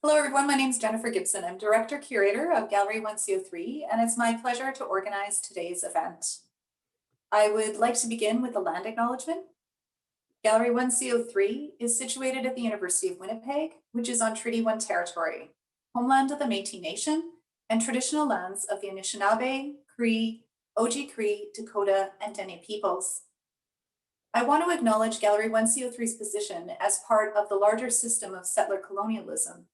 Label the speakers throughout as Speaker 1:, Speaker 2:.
Speaker 1: Hello, everyone. My name is Jennifer Gibson. I'm Director Curator of Gallery 1CO3, and it's my pleasure to organize today's event. I would like to begin with the land acknowledgement. Gallery 1CO3 is situated at the University of Winnipeg, which is on Treaty 1 territory, homeland of the Métis Nation, and traditional lands of the Anishinaabe, Cree, Oji-Cree, Dakota, and Dene peoples. I want to acknowledge Gallery 1CO3's position as part of the larger system of settler colonialism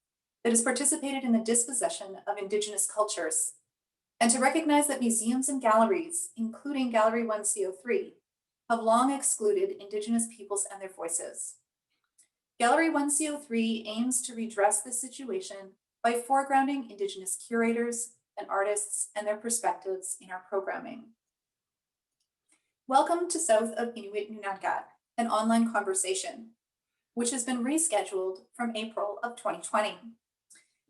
Speaker 1: that has participated in the dispossession of Indigenous cultures, and to recognize that museums and galleries, including Gallery 1CO3, have long excluded Indigenous peoples and their voices. Gallery 1CO3 aims to redress this situation by foregrounding Indigenous curators and artists and their perspectives in our programming. Welcome to South of Inuit Nunavut, an online conversation, which has been rescheduled from April of 2020.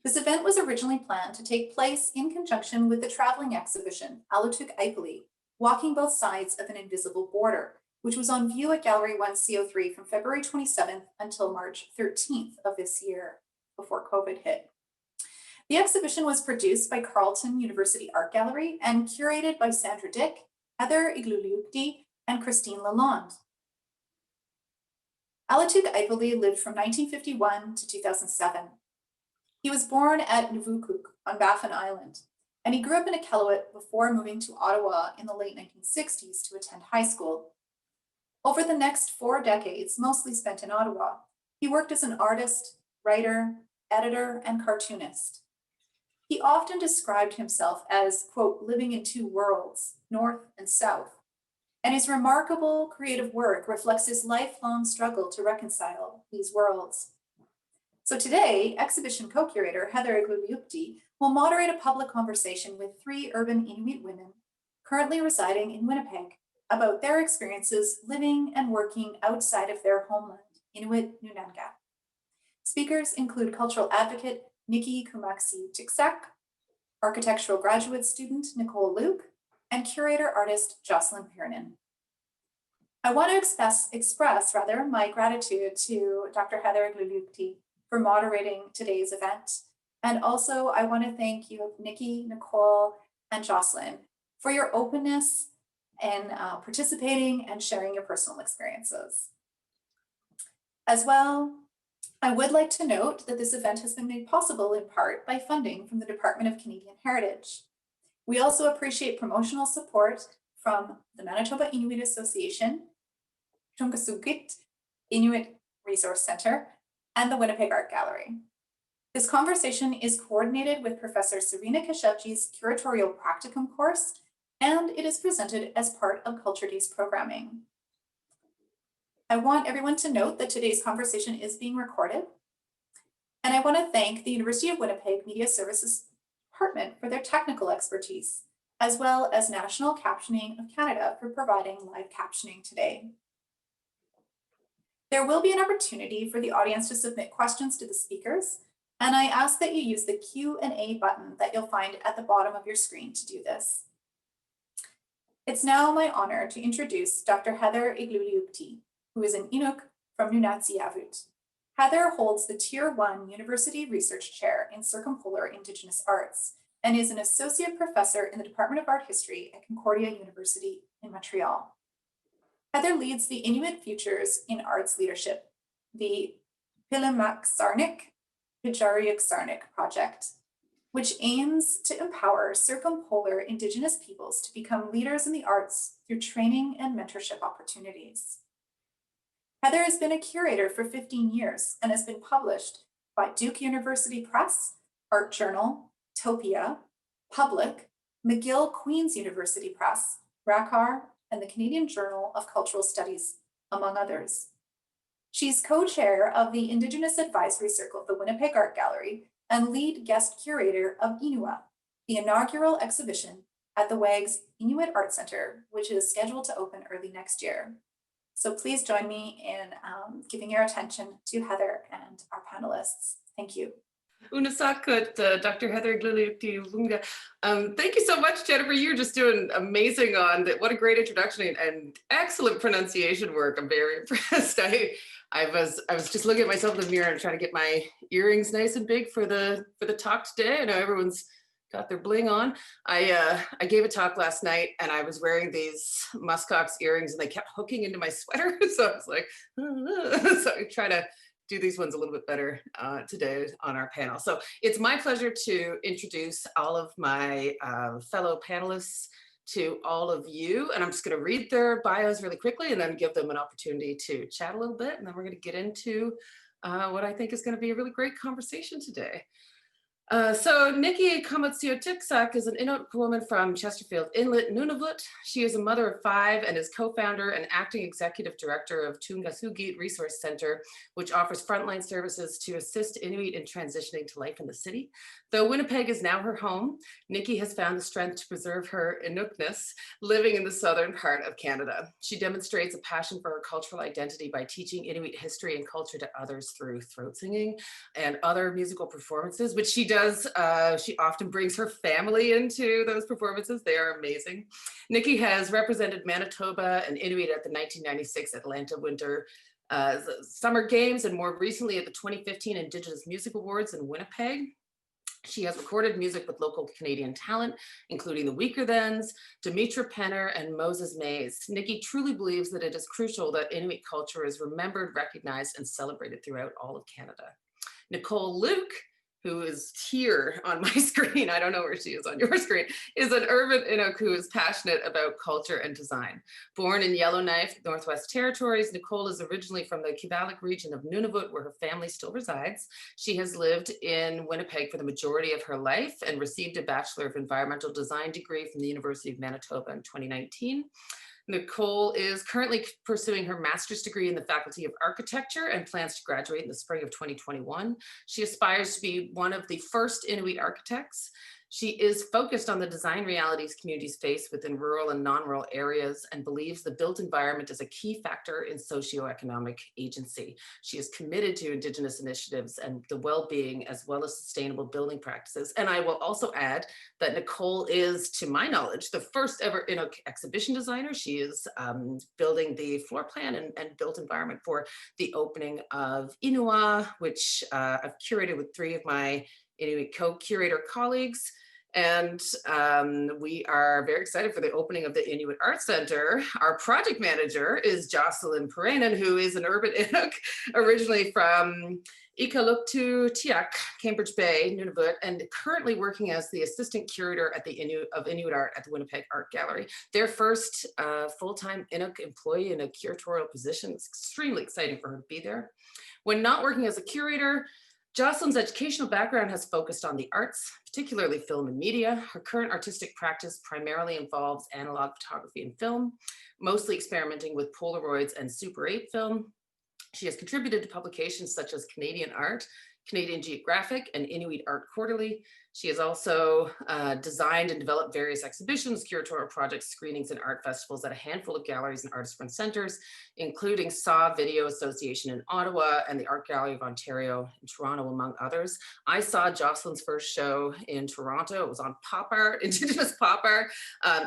Speaker 1: This event was originally planned to take place in conjunction with the traveling exhibition, Alatuk Aipali, Walking Both Sides of an Invisible Border, which was on view at Gallery 1CO3 from February 27th until March 13th of this year, before COVID hit. The exhibition was produced by Carleton University Art Gallery and curated by Sandra Dick, Heather Igloliukti, and Christine Lalonde. Alatuk Aipali lived from 1951 to 2007. He was born at Nuvukuk on Baffin Island, and he grew up in Iqaluit before moving to Ottawa in the late 1960s to attend high school. Over the next 4 decades, mostly spent in Ottawa, he worked as an artist, writer, editor, and cartoonist. He often described himself as, quote, living in 2 worlds, North and South, and his remarkable creative work reflects his lifelong struggle to reconcile these worlds. So today, exhibition co-curator Heather Igloliukti will moderate a public conversation with 3 urban Inuit women currently residing in Winnipeg about their experiences living and working outside of their homeland, Inuit Nunavut. Speakers include cultural advocate Nikki Kumaksi-Tiksak, architectural graduate student Nicole Luke, and curator-artist Jocelyn Pirinen. I want to express my gratitude to Dr. Heather Igloliukti for moderating today's event. And also I want to thank you, Nikki, Nicole, and Jocelyn, for your openness in participating and sharing your personal experiences. As well, I would like to note that this event has been made possible in part by funding from the Department of Canadian Heritage. We also appreciate promotional support from the Manitoba Inuit Association, Tunkasugit Inuit Resource Center, and the Winnipeg Art Gallery. This conversation is coordinated with Professor Serena Kashevji's curatorial practicum course, and it is presented as part of Culture Day's programming. I want everyone to note that today's conversation is being recorded, and I want to thank the University of Winnipeg Media Services Department for their technical expertise, as well as National Captioning of Canada for providing live captioning today. There will be an opportunity for the audience to submit questions to the speakers, and I ask that you use the Q&A button that you'll find at the bottom of your screen to do this. It's now my honor to introduce Dr. Heather Igloliukti, who is an Inuk from Nunatsiavut. Heather holds the Tier 1 University Research Chair in Circumpolar Indigenous Arts and is an Associate Professor in the Department of Art History at Concordia University in Montreal. Heather leads the Inuit Futures in Arts Leadership, the Pilimaksarnik Pijariaksarnik project, which aims to empower circumpolar Indigenous peoples to become leaders in the arts through training and mentorship opportunities. Heather has been a curator for 15 years and has been published by Duke University Press, Art Journal, Topia, Public, McGill Queen's University Press, Rackar, and the Canadian Journal of Cultural Studies, among others. She's co-chair of the Indigenous Advisory Circle of the Winnipeg Art Gallery and lead guest curator of Inua, the inaugural exhibition at the WAG's Inuit Art Center, which is scheduled to open early next year. So please join me in giving your attention to Heather and our panelists. Thank you.
Speaker 2: Unasakut, Dr. Heather Igloliukti Lunga. Thank you so much, Jennifer. You're just doing amazing on that. What a great introduction and excellent pronunciation work. I'm very impressed. I was just looking at myself in the mirror and trying to get my earrings nice and big for the talk today. I know everyone's got their bling on. I gave a talk last night and I was wearing these muskox earrings and they kept hooking into my sweater. So I was like, so I try to do these ones a little bit better today on our panel. So it's my pleasure to introduce all of my fellow panelists to all of you. And I'm just going to read their bios really quickly and then give them an opportunity to chat a little bit. And then we're going to get into what I think is going to be a really great conversation today. So Nikki Kamatsiotiksak is an Inuit woman from Chesterfield Inlet, Nunavut. She is a mother of 5 and is co-founder and acting executive director of Tungasugit Resource Center, which offers frontline services to assist Inuit in transitioning to life in the city. Though Winnipeg is now her home, Nikki has found the strength to preserve her Inukness living in the southern part of Canada. She demonstrates a passion for her cultural identity by teaching Inuit history and culture to others through throat singing and other musical performances, which she does. She often brings her family into those performances. They are amazing. Nikki has represented Manitoba and Inuit at the 1996 Atlanta Winter Summer Games and more recently at the 2015 Indigenous Music Awards in Winnipeg. She has recorded music with local Canadian talent, including the Weakerthans, Demetra Penner, and Moses Mays. Nikki truly believes that it is crucial that Inuit culture is remembered, recognized, and celebrated throughout all of Canada. Nicole Luke, who is here on my screen, I don't know where she is on your screen, is an urban Inuk who is passionate about culture and design. Born in Yellowknife, Northwest Territories, Nicole is originally from the Kibalik region of Nunavut, where her family still resides. She has lived in Winnipeg for the majority of her life and received a Bachelor of Environmental Design degree from the University of Manitoba in 2019. Nicole is currently pursuing her master's degree in the Faculty of Architecture and plans to graduate in the spring of 2021. She aspires to be one of the first Inuit architects. She is focused on the design realities communities face within rural and non-rural areas and believes the built environment is a key factor in socioeconomic agency. She is committed to Indigenous initiatives and the well-being as well as sustainable building practices. And I will also add that Nicole is, to my knowledge, the first ever Inuk exhibition designer. She is building the floor plan and built environment for the opening of Inua, which I've curated with 3 of my Inuit co-curator colleagues. And we are very excited for the opening of the Inuit Art Center. Our project manager is Jocelyn Parainen, who is an urban Inuk, originally from Iqaluit-Tiaq, Cambridge Bay, Nunavut, and currently working as the assistant curator at the Inuit Art at the Winnipeg Art Gallery. Their first full-time Inuk employee in a curatorial position. It's extremely exciting for her to be there. When not working as a curator, Jocelyn's educational background has focused on the arts, particularly film and media. Her current artistic practice primarily involves analog photography and film, mostly experimenting with Polaroids and Super 8 film. She has contributed to publications such as Canadian Art, Canadian Geographic, and Inuit Art Quarterly. She has also designed and developed various exhibitions, curatorial projects, screenings, and art festivals at a handful of galleries and artist-run centers, including SAW Video Association in Ottawa and the Art Gallery of Ontario in Toronto, among others. I saw Jocelyn's first show in Toronto. It was on pop art, Indigenous pop art,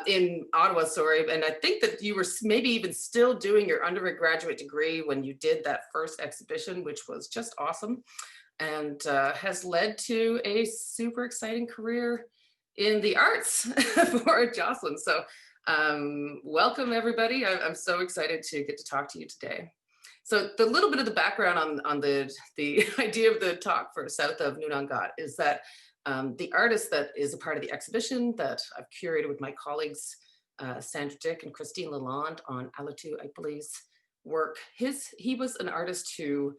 Speaker 2: in Ottawa, sorry. And I think that you were maybe even still doing your undergraduate degree when you did that first exhibition, which was just awesome. And has led to a super exciting career in the arts for Jocelyn. So welcome everybody. I'm so excited to get to talk to you today. So the little bit of the background on the idea of the talk for South of Nunangat is that the artist that is a part of the exhibition that I've curated with my colleagues, Sandra Dick and Christine Lalonde on Alatu Aipoli's work, he was an artist who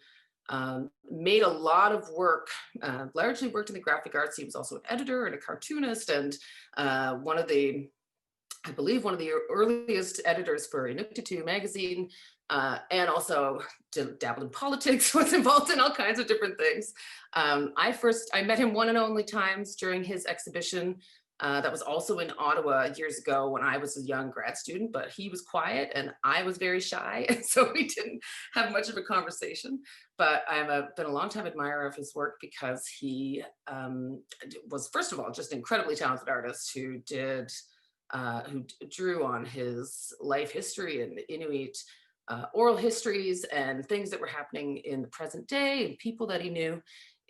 Speaker 2: made a lot of work, largely worked in the graphic arts. He was also an editor and a cartoonist and I believe one of the earliest editors for Inuktitut magazine, and also dabbled in politics, was involved in all kinds of different things. I met him one and only times during his exhibition that was also in Ottawa years ago when I was a young grad student, but he was quiet and I was very shy. And so we didn't have much of a conversation, but I've been a longtime admirer of his work because he was, first of all, just an incredibly talented artist who drew on his life history in Inuit oral histories and things that were happening in the present day and people that he knew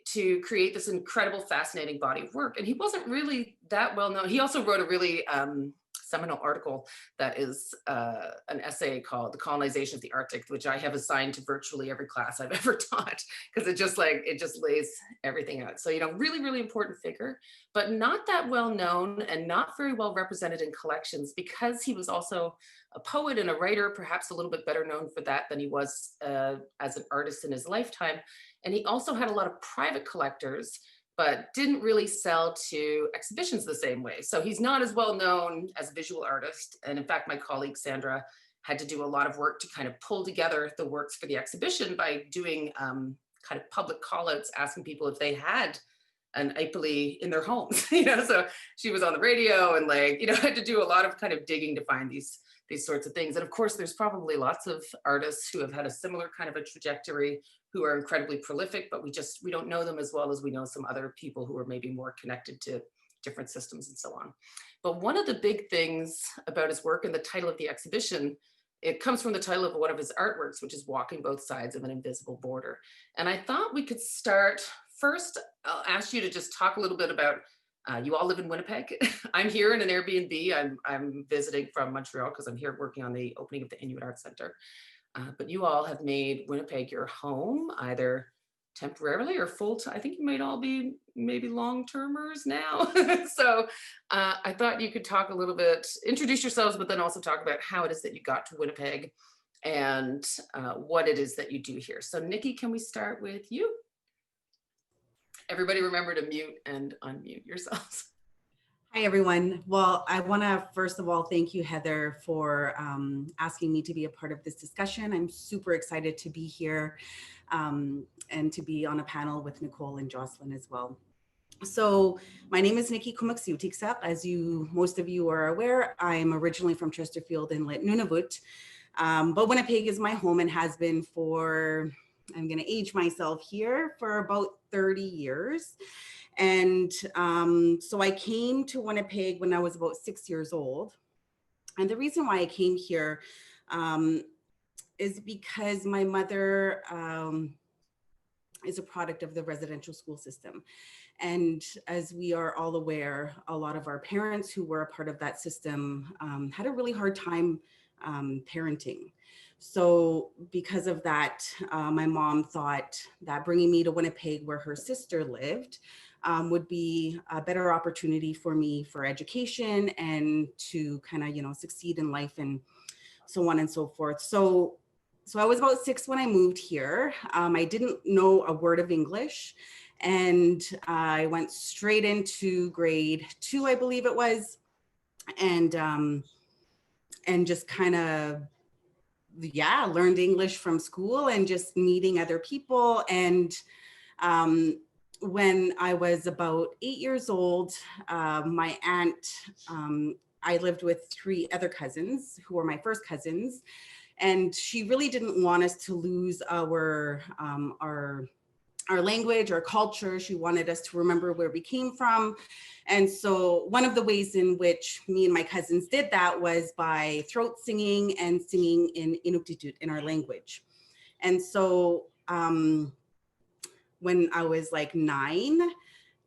Speaker 2: to create this incredible, fascinating body of work. And he wasn't really that well known. He also wrote a really seminal article that is an essay called The Colonization of the Arctic, which I have assigned to virtually every class I've ever taught, because it just lays everything out. So, really, really important figure, but not that well known and not very well represented in collections, because he was also a poet and a writer, perhaps a little bit better known for that than he was as an artist in his lifetime. And he also had a lot of private collectors, but didn't really sell to exhibitions the same way. So he's not as well known as a visual artist. And in fact, my colleague Sandra had to do a lot of work to kind of pull together the works for the exhibition by doing kind of public call outs, asking people if they had an Ipoli in their homes. So she was on the radio and had to do a lot of kind of digging to find these sorts of things. And of course, there's probably lots of artists who have had a similar kind of a trajectory, who are incredibly prolific, but we don't know them as well as we know some other people who are maybe more connected to different systems and so on. But one of the big things about his work and the title of the exhibition, it comes from the title of one of his artworks, which is Walking Both Sides of an Invisible Border. And I thought we could start first. I'll ask you to just talk a little bit about, you all live in Winnipeg. I'm here in an Airbnb. I'm visiting from Montreal because I'm here working on the opening of the Inuit Arts Center. But you all have made Winnipeg your home, either temporarily or full-time. I think you might all be maybe long-termers now. So I thought you could talk a little bit, introduce yourselves, but then also talk about how it is that you got to Winnipeg and what it is that you do here. So Nikki, can we start with you? Everybody remember to mute and unmute yourselves.
Speaker 3: Hi, everyone. Well, I want to first of all thank you, Heather, for asking me to be a part of this discussion. I'm super excited to be here and to be on a panel with Nicole and Jocelyn as well. So my name is Nikki Kumaksiutiksak. As most of you are aware, I'm originally from Chesterfield in Nunavut, but Winnipeg is my home and has been for, I'm going to age myself here, for about 30 years. And so I came to Winnipeg when I was about 6 years old. And the reason why I came here is because my mother is a product of the residential school system. And as we are all aware, a lot of our parents who were a part of that system had a really hard time parenting. So because of that, my mom thought that bringing me to Winnipeg, where her sister lived, would be a better opportunity for me for education and to kind of, succeed in life and so on and so forth. So I was about 6 when I moved here. I didn't know a word of English, and I went straight into grade 2, I believe it was, and just kind of, learned English from school and just meeting other people. And when I was about 8 years old, my aunt, I lived with 3 other cousins who were my first cousins, and she really didn't want us to lose our language, our culture. She wanted us to remember where we came from. And so one of the ways in which me and my cousins did that was by throat singing and singing in Inuktitut, in our language. And so when I was 9,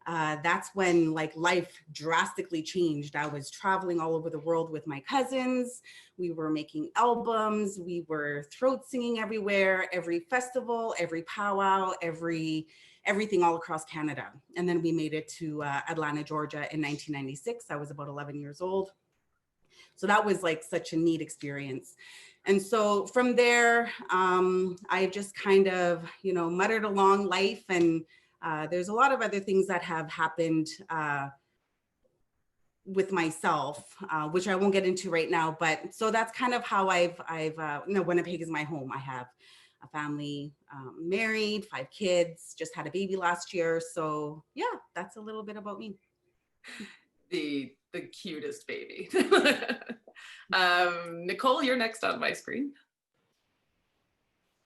Speaker 3: that's when life drastically changed. I was traveling all over the world with my cousins. We were making albums. We were throat singing everywhere, every festival, every powwow, everything all across Canada. And then we made it to Atlanta, Georgia in 1996. I was about 11 years old. So that was such a neat experience. And so from there, I just kind of, muttered along life, and there's a lot of other things that have happened with myself, which I won't get into right now. But so that's kind of how Winnipeg is my home. I have a family, married, 5 kids, just had a baby last year. So yeah, that's a little bit about me.
Speaker 2: The cutest baby. Nicole, you're next on my screen.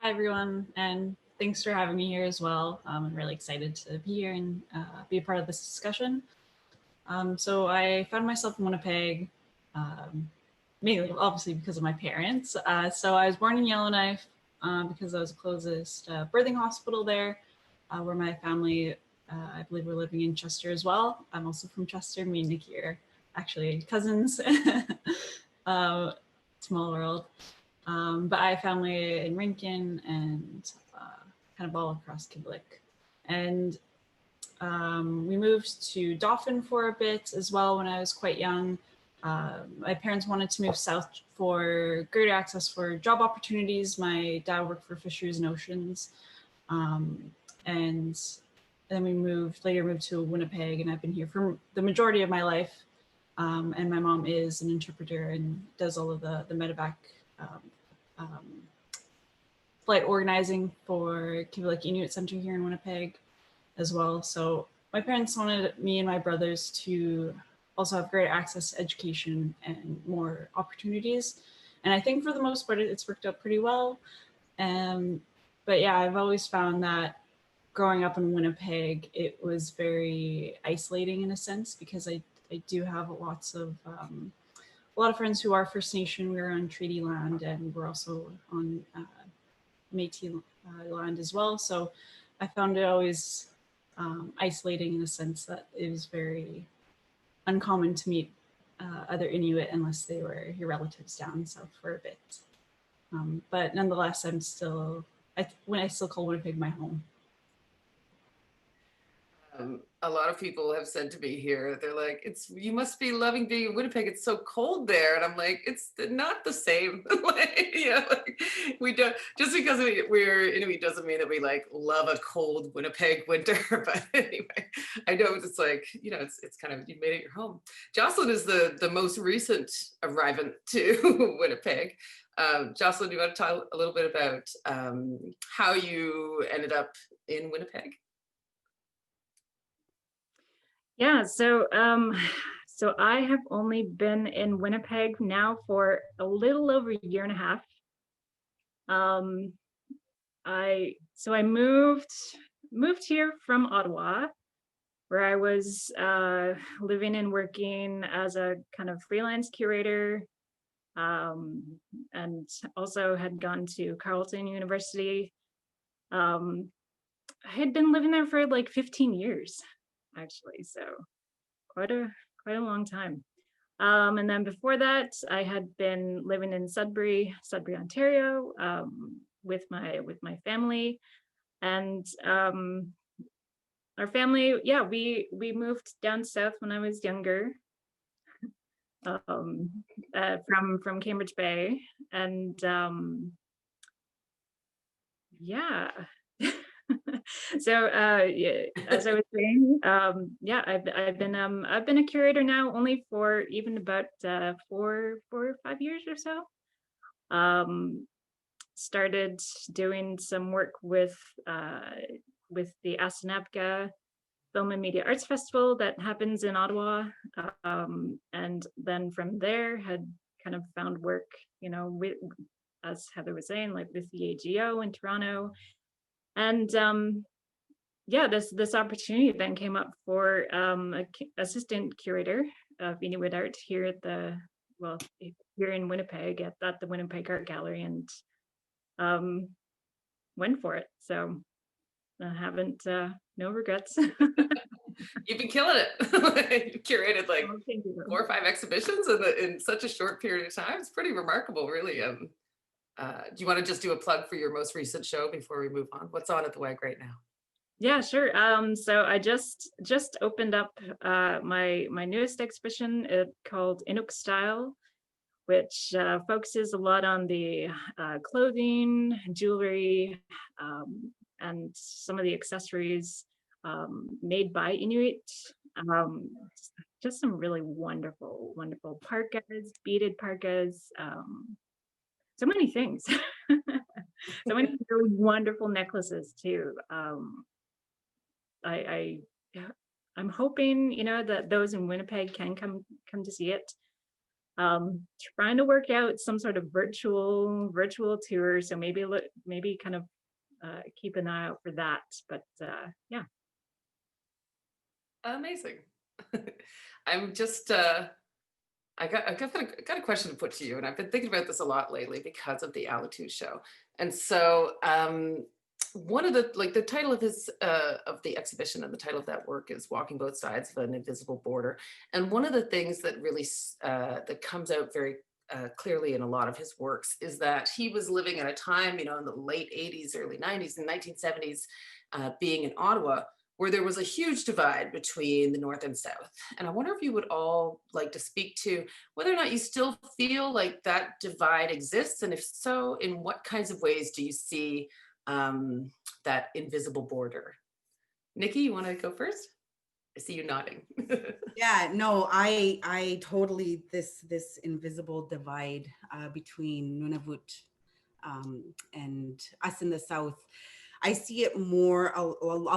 Speaker 4: Hi, everyone, and thanks for having me here as well. I'm really excited to be here and be a part of this discussion. So I found myself in Winnipeg mainly obviously because of my parents. So I was born in Yellowknife because I was the closest birthing hospital there, where my family, I believe, we're living in Chester as well. I'm also from Chester. Me and Nikki are actually cousins. Small world. But I have family in Rincon and kind of all across Kiblik. And we moved to Dauphin for a bit as well when I was quite young. My parents wanted to move south for greater access for job opportunities. My dad worked for Fisheries and Oceans. And then we later moved to Winnipeg, and I've been here for the majority of my life. And my mom is an interpreter and does all of the medevac flight organizing for Kivik Inuit Center here in Winnipeg as well. So my parents wanted me and my brothers to also have greater access to education and more opportunities. And I think for the most part, it's worked out pretty well. But yeah, I've always found that growing up in Winnipeg, it was very isolating in a sense, because I do have a lot of friends who are First Nation. We're on treaty land, and we're also on Métis land as well. So I found it always isolating in the sense that it was very uncommon to meet other Inuit unless they were your relatives down south for a bit. But nonetheless, I still call Winnipeg my home.
Speaker 2: A lot of people have said to me here, they're like, you must be loving being in Winnipeg. It's so cold there. And I'm like, it's not the same. We don't, just because we're Inuit doesn't mean that we like love a cold Winnipeg winter. But anyway, I know it's like, it's kind of, you made it your home. Jocelyn is the most recent arrivant to Winnipeg. Jocelyn, do you want to talk a little bit about how you ended up in Winnipeg?
Speaker 5: Yeah, so I have only been in Winnipeg now for a little over a year and a half. I moved here from Ottawa, where I was living and working as a kind of freelance curator, and also had gone to Carleton University. I had been living there for like 15 years. Actually, so quite a long time. And then before that, I had been living in Sudbury, Ontario, with my family, and our family, yeah, we moved down south when I was younger, from Cambridge Bay, and yeah. So yeah, as I was saying, yeah, I've been a curator now only for even about 4 or 5 years or so. Started doing some work with the Asanabka Film and Media Arts Festival that happens in Ottawa, and then from there had kind of found work, with, as Heather was saying, like with the AGO in Toronto. And yeah, this opportunity then came up for assistant curator of Inuit art here at here in Winnipeg at the Winnipeg Art Gallery, and went for it. So I haven't no regrets.
Speaker 2: You've been killing it. You curated like 4 or 5 exhibitions in such a short period of time. It's pretty remarkable, really. Do you want to just do a plug for your most recent show before we move on? What's on at the WAG right now?
Speaker 5: Yeah, sure. So I just opened up my newest exhibition called Inuk Style, which focuses a lot on the clothing, jewelry, and some of the accessories made by Inuit. Just some really wonderful parkas, beaded parkas. So many things. So many really wonderful necklaces too. I'm hoping, that those in Winnipeg can come to see it. Trying to work out some sort of virtual tour, so maybe kind of keep an eye out for that. But yeah.
Speaker 2: Amazing. I'm just I got a question to put to you, and I've been thinking about this a lot lately because of the Alitu show. And so, one of the title of his of the exhibition and the title of that work is "Walking Both Sides of an Invisible Border." And one of the things that really that comes out very clearly in a lot of his works is that he was living at a time, in the late 80s, early 90s, and 1970s, being in Ottawa, where there was a huge divide between the North and South. And I wonder if you would all like to speak to whether or not you still feel like that divide exists, and if so, in what kinds of ways do you see that invisible border? Nikki, you want to go first? I see you nodding.
Speaker 3: Yeah, no, I totally, this invisible divide between Nunavut and us in the South, I see it more, a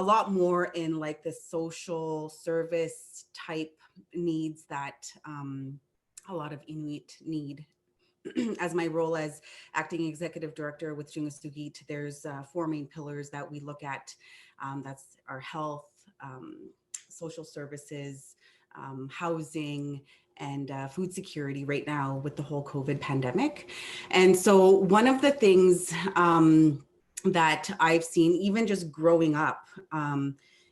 Speaker 3: lot more in like the social service type needs that a lot of Inuit need. As my role as acting executive director with Jungasugit, there's 4 main pillars that we look at. That's our health, social services, housing, and food security right now with the whole COVID pandemic. And so one of the things that I've seen, even just growing up,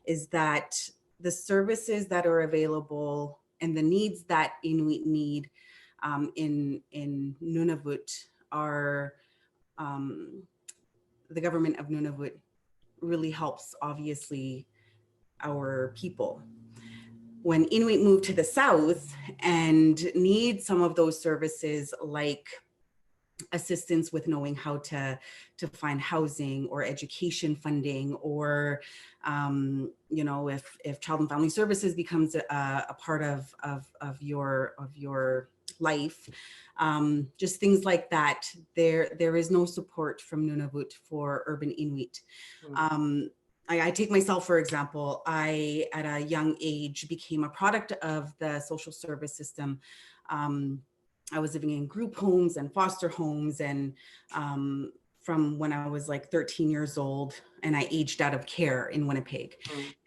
Speaker 3: is that the services that are available and the needs that Inuit need in Nunavut are, the government of Nunavut really helps, obviously, our people. When Inuit move to the South and need some of those services like assistance with knowing how to find housing or education funding, or if Child and Family Services becomes a part of your life, just things like that, there is no support from Nunavut for urban Inuit. I take myself, for example. I, at a young age, became a product of the social service system. I was living in group homes and foster homes, and from when I was like 13 years old, and I aged out of care in Winnipeg.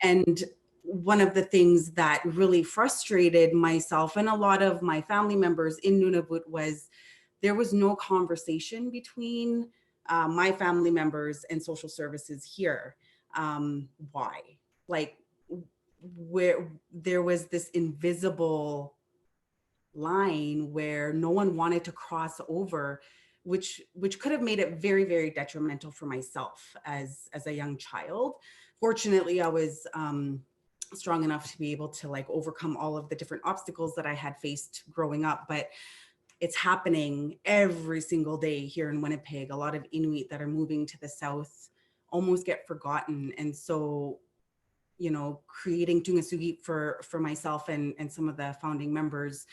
Speaker 3: And one of the things that really frustrated myself and a lot of my family members in Nunavut was there was no conversation between my family members and social services here. Why? Like, where there was this invisible line where no one wanted to cross over, which could have made it very, very detrimental for myself as a young child. Fortunately, I was strong enough to be able to like overcome all of the different obstacles that I had faced growing up, but it's happening every single day here in Winnipeg. A lot of Inuit that are moving to the South almost get forgotten. And so, creating Jungasugit for myself and some of the founding members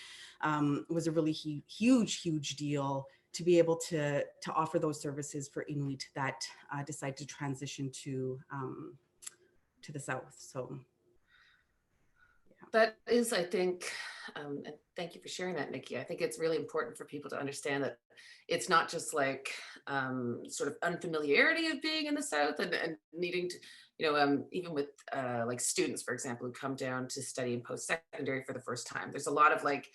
Speaker 3: was a really huge deal to be able to offer those services for Inuit that decide to transition to the South. So.
Speaker 2: That is, I think, and thank you for sharing that, Nikki. I think it's really important for people to understand that it's not just like sort of unfamiliarity of being in the South and needing to, even with like students, for example, who come down to study in post-secondary for the first time. There's a lot of like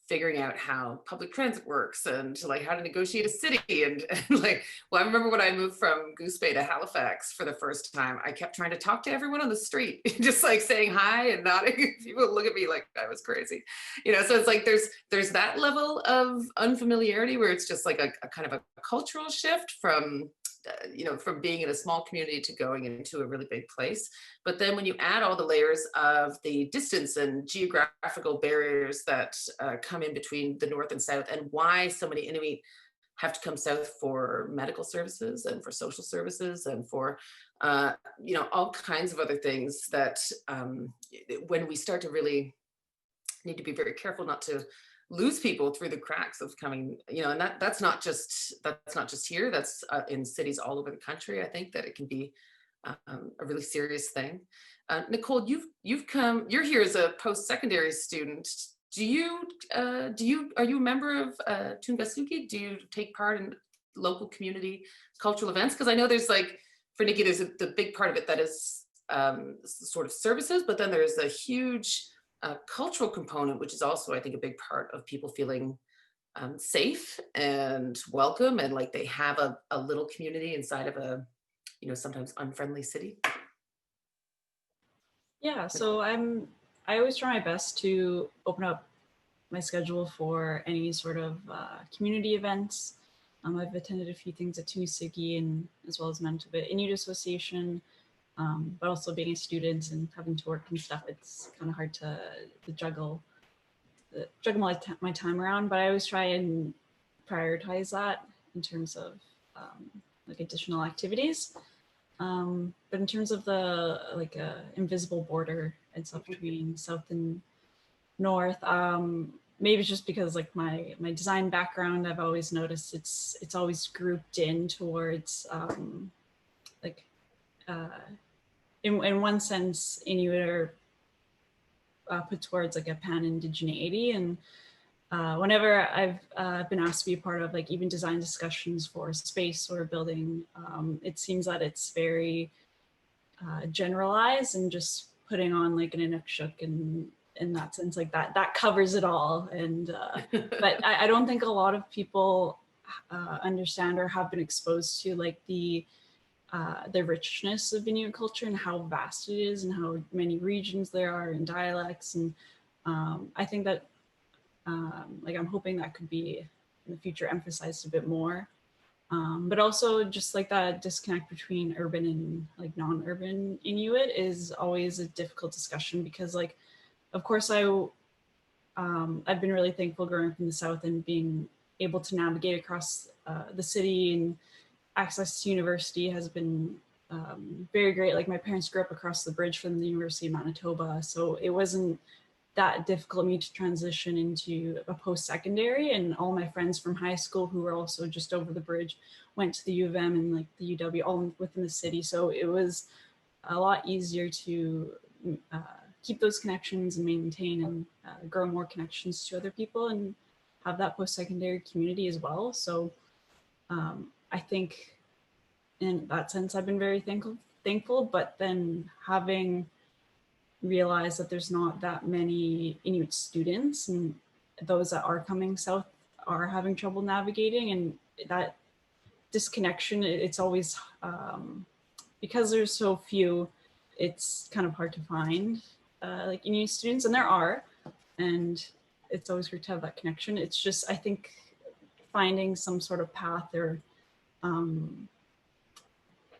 Speaker 2: figuring out how public transit works and like how to negotiate a city and like, well, I remember when I moved from Goose Bay to Halifax for the first time, I kept trying to talk to everyone on the street, just like saying hi and nodding. People look at me like I was crazy, so it's like there's that level of unfamiliarity where it's just like a kind of a cultural shift from from being in a small community to going into a really big place. But then when you add all the layers of the distance and geographical barriers that come in between the North and South, and why so many Inuit have to come south for medical services and for social services and for, all kinds of other things that when we start to really need to be very careful not to lose people through the cracks of coming, and that's not just here, that's in cities all over the country. I think that it can be a really serious thing. Nicole, you're here as a post-secondary student. Are you a member of Jungasugit? Do you take part in local community cultural events? Because I know there's like, for Nikki, there's the big part of it that is sort of services, but then there's a huge cultural component, which is also, I think, a big part of people feeling safe and welcome, and like they have a little community inside of a, sometimes unfriendly city.
Speaker 4: Yeah, so I always try my best to open up my schedule for any sort of community events. I've attended a few things at Tunisigi and as well as Manitoba Inuit Association, but also being a student and having to work and stuff, it's kind of hard to juggle my time around. But I always try and prioritize that in terms of like additional activities. But in terms of the like invisible border and stuff between South and North, maybe it's just because like my design background, I've always noticed it's always grouped in towards like in one sense Inuit are put towards like a pan-indigeneity, and whenever I've been asked to be a part of like even design discussions for space or building, it seems that it's very generalized and just putting on like an Inukshuk and in that sense, like that covers it all. And but I don't think a lot of people understand or have been exposed to like the richness of Inuit culture and how vast it is and how many regions there are and dialects. And I think that like I'm hoping that could be in the future emphasized a bit more. But also just like that disconnect between urban and like non-urban Inuit is always a difficult discussion, because like, of course, I've been really thankful growing up in the South and being able to navigate across the city, and access to university has been very great. Like my parents grew up across the bridge from the University of Manitoba, so it wasn't that difficult for me to transition into a post-secondary, and all my friends from high school who were also just over the bridge went to the U of M and like the UW, all within the city. So it was a lot easier to keep those connections and maintain and grow more connections to other people and have that post-secondary community as well. So I think in that sense, I've been very thankful, but then having realized that there's not that many Inuit students, and those that are coming south are having trouble navigating, and that disconnection, it's always because there's so few, it's kind of hard to find like Inuit students, and there are, and it's always great to have that connection. It's just, I think, finding some sort of path or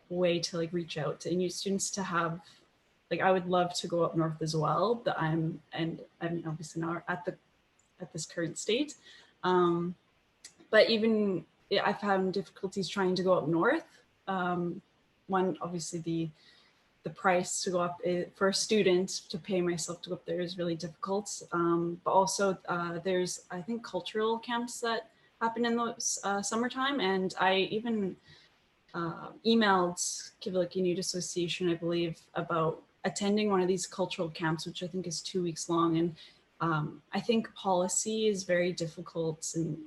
Speaker 4: way to like reach out to Inuit students to have, like, I would love to go up north as well, but I'm obviously not at this current state. But even I've had difficulties trying to go up north. One, obviously the price to go up for a student to pay myself to go up there is really difficult. But also there's, I think, cultural camps that happen in the summertime. And I even emailed Kivalliq Inuit Association, I believe, about attending one of these cultural camps, which I think is 2 weeks long. And I think policy is very difficult and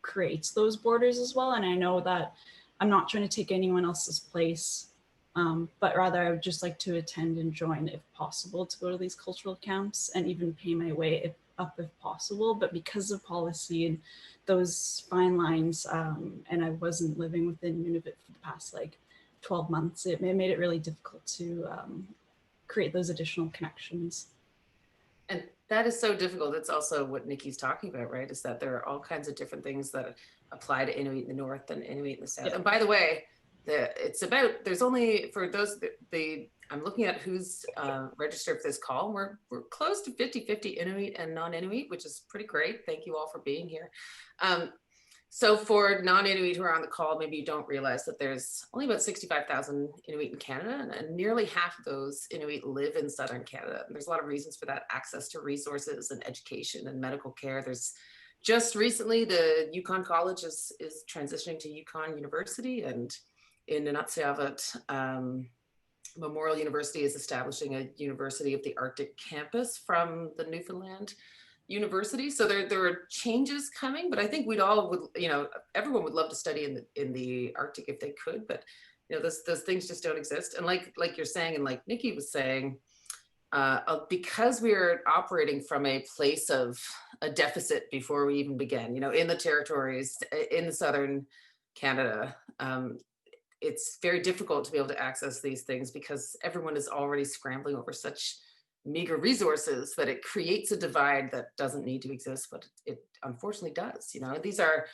Speaker 4: creates those borders as well. And I know that I'm not trying to take anyone else's place, but rather I would just like to attend and join if possible to go to these cultural camps and even pay my way up if possible. But because of policy and those fine lines, and I wasn't living within Nunavut for the past like 12 months, it made it really difficult to create those additional connections.
Speaker 2: And that is so difficult. It's also what Nikki's talking about, right? Is that there are all kinds of different things that apply to Inuit in the north and Inuit in the south. Yeah. And by the way, there's only, for those, I'm looking at who's registered for this call. We're close to 50-50 Inuit and non-Inuit, which is pretty great. Thank you all for being here. So for non-Inuit who are on the call, maybe you don't realize that there's only about 65,000 Inuit in Canada, and nearly half of those Inuit live in Southern Canada. And there's a lot of reasons for that: access to resources and education and medical care. There's just recently the Yukon College is transitioning to Yukon University, and in Nunatsiavut, Memorial University is establishing a University of the Arctic campus from the Newfoundland University. So there are changes coming, but I think everyone would love to study in the Arctic if they could, but those things just don't exist. And like you're saying, and like Nikki was saying, because we are operating from a place of a deficit before we even began, in the territories, in southern Canada, it's very difficult to be able to access these things because everyone is already scrambling over such meager resources that it creates a divide that doesn't need to exist, but it unfortunately does. These are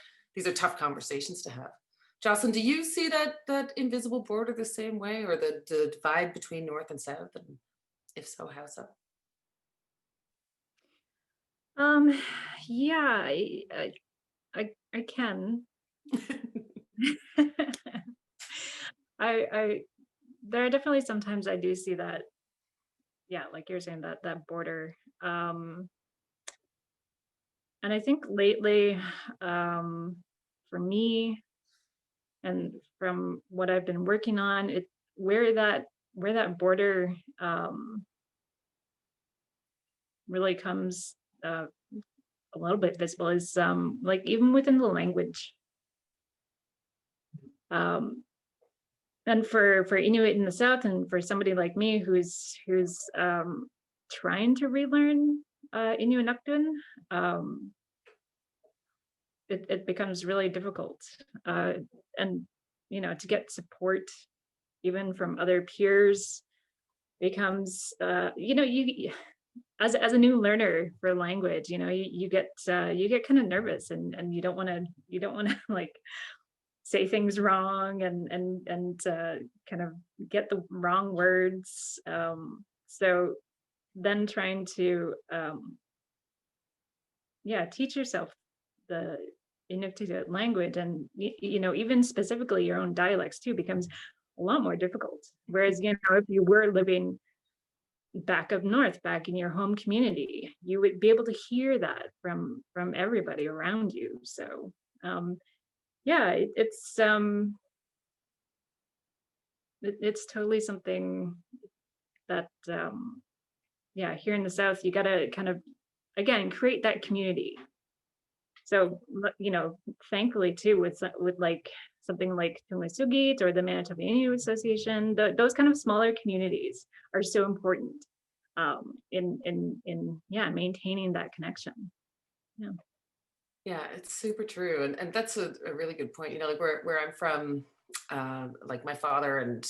Speaker 2: tough conversations to have. Jocelyn, do you see that invisible border the same way, or the divide between North and South? And if so, how so?
Speaker 5: Yeah, I can. I there are definitely sometimes I do see that, yeah, like you're saying, that border. And I think lately, for me, and from what I've been working on, it where that border really comes a little bit visible is like even within the language. And for Inuit in the South, and for somebody like me who's trying to relearn Inuinnaqtun, it becomes really difficult. And to get support even from other peers becomes you as a new learner for language, you get kind of nervous, and you don't want to like say things wrong and kind of get the wrong words. So then trying to teach yourself the Inuktitut language, and even specifically your own dialects too, becomes a lot more difficult. Whereas if you were living back up north, back in your home community, you would be able to hear that from everybody around you. So it's totally something that here in the South, you got to kind of, again, create that community. So thankfully too, with like something like Tungusugit or the Manitoba Inuit Association, those kind of smaller communities are so important in maintaining that connection.
Speaker 2: Yeah, it's super true. And that's a really good point. Like where I'm from, like my father and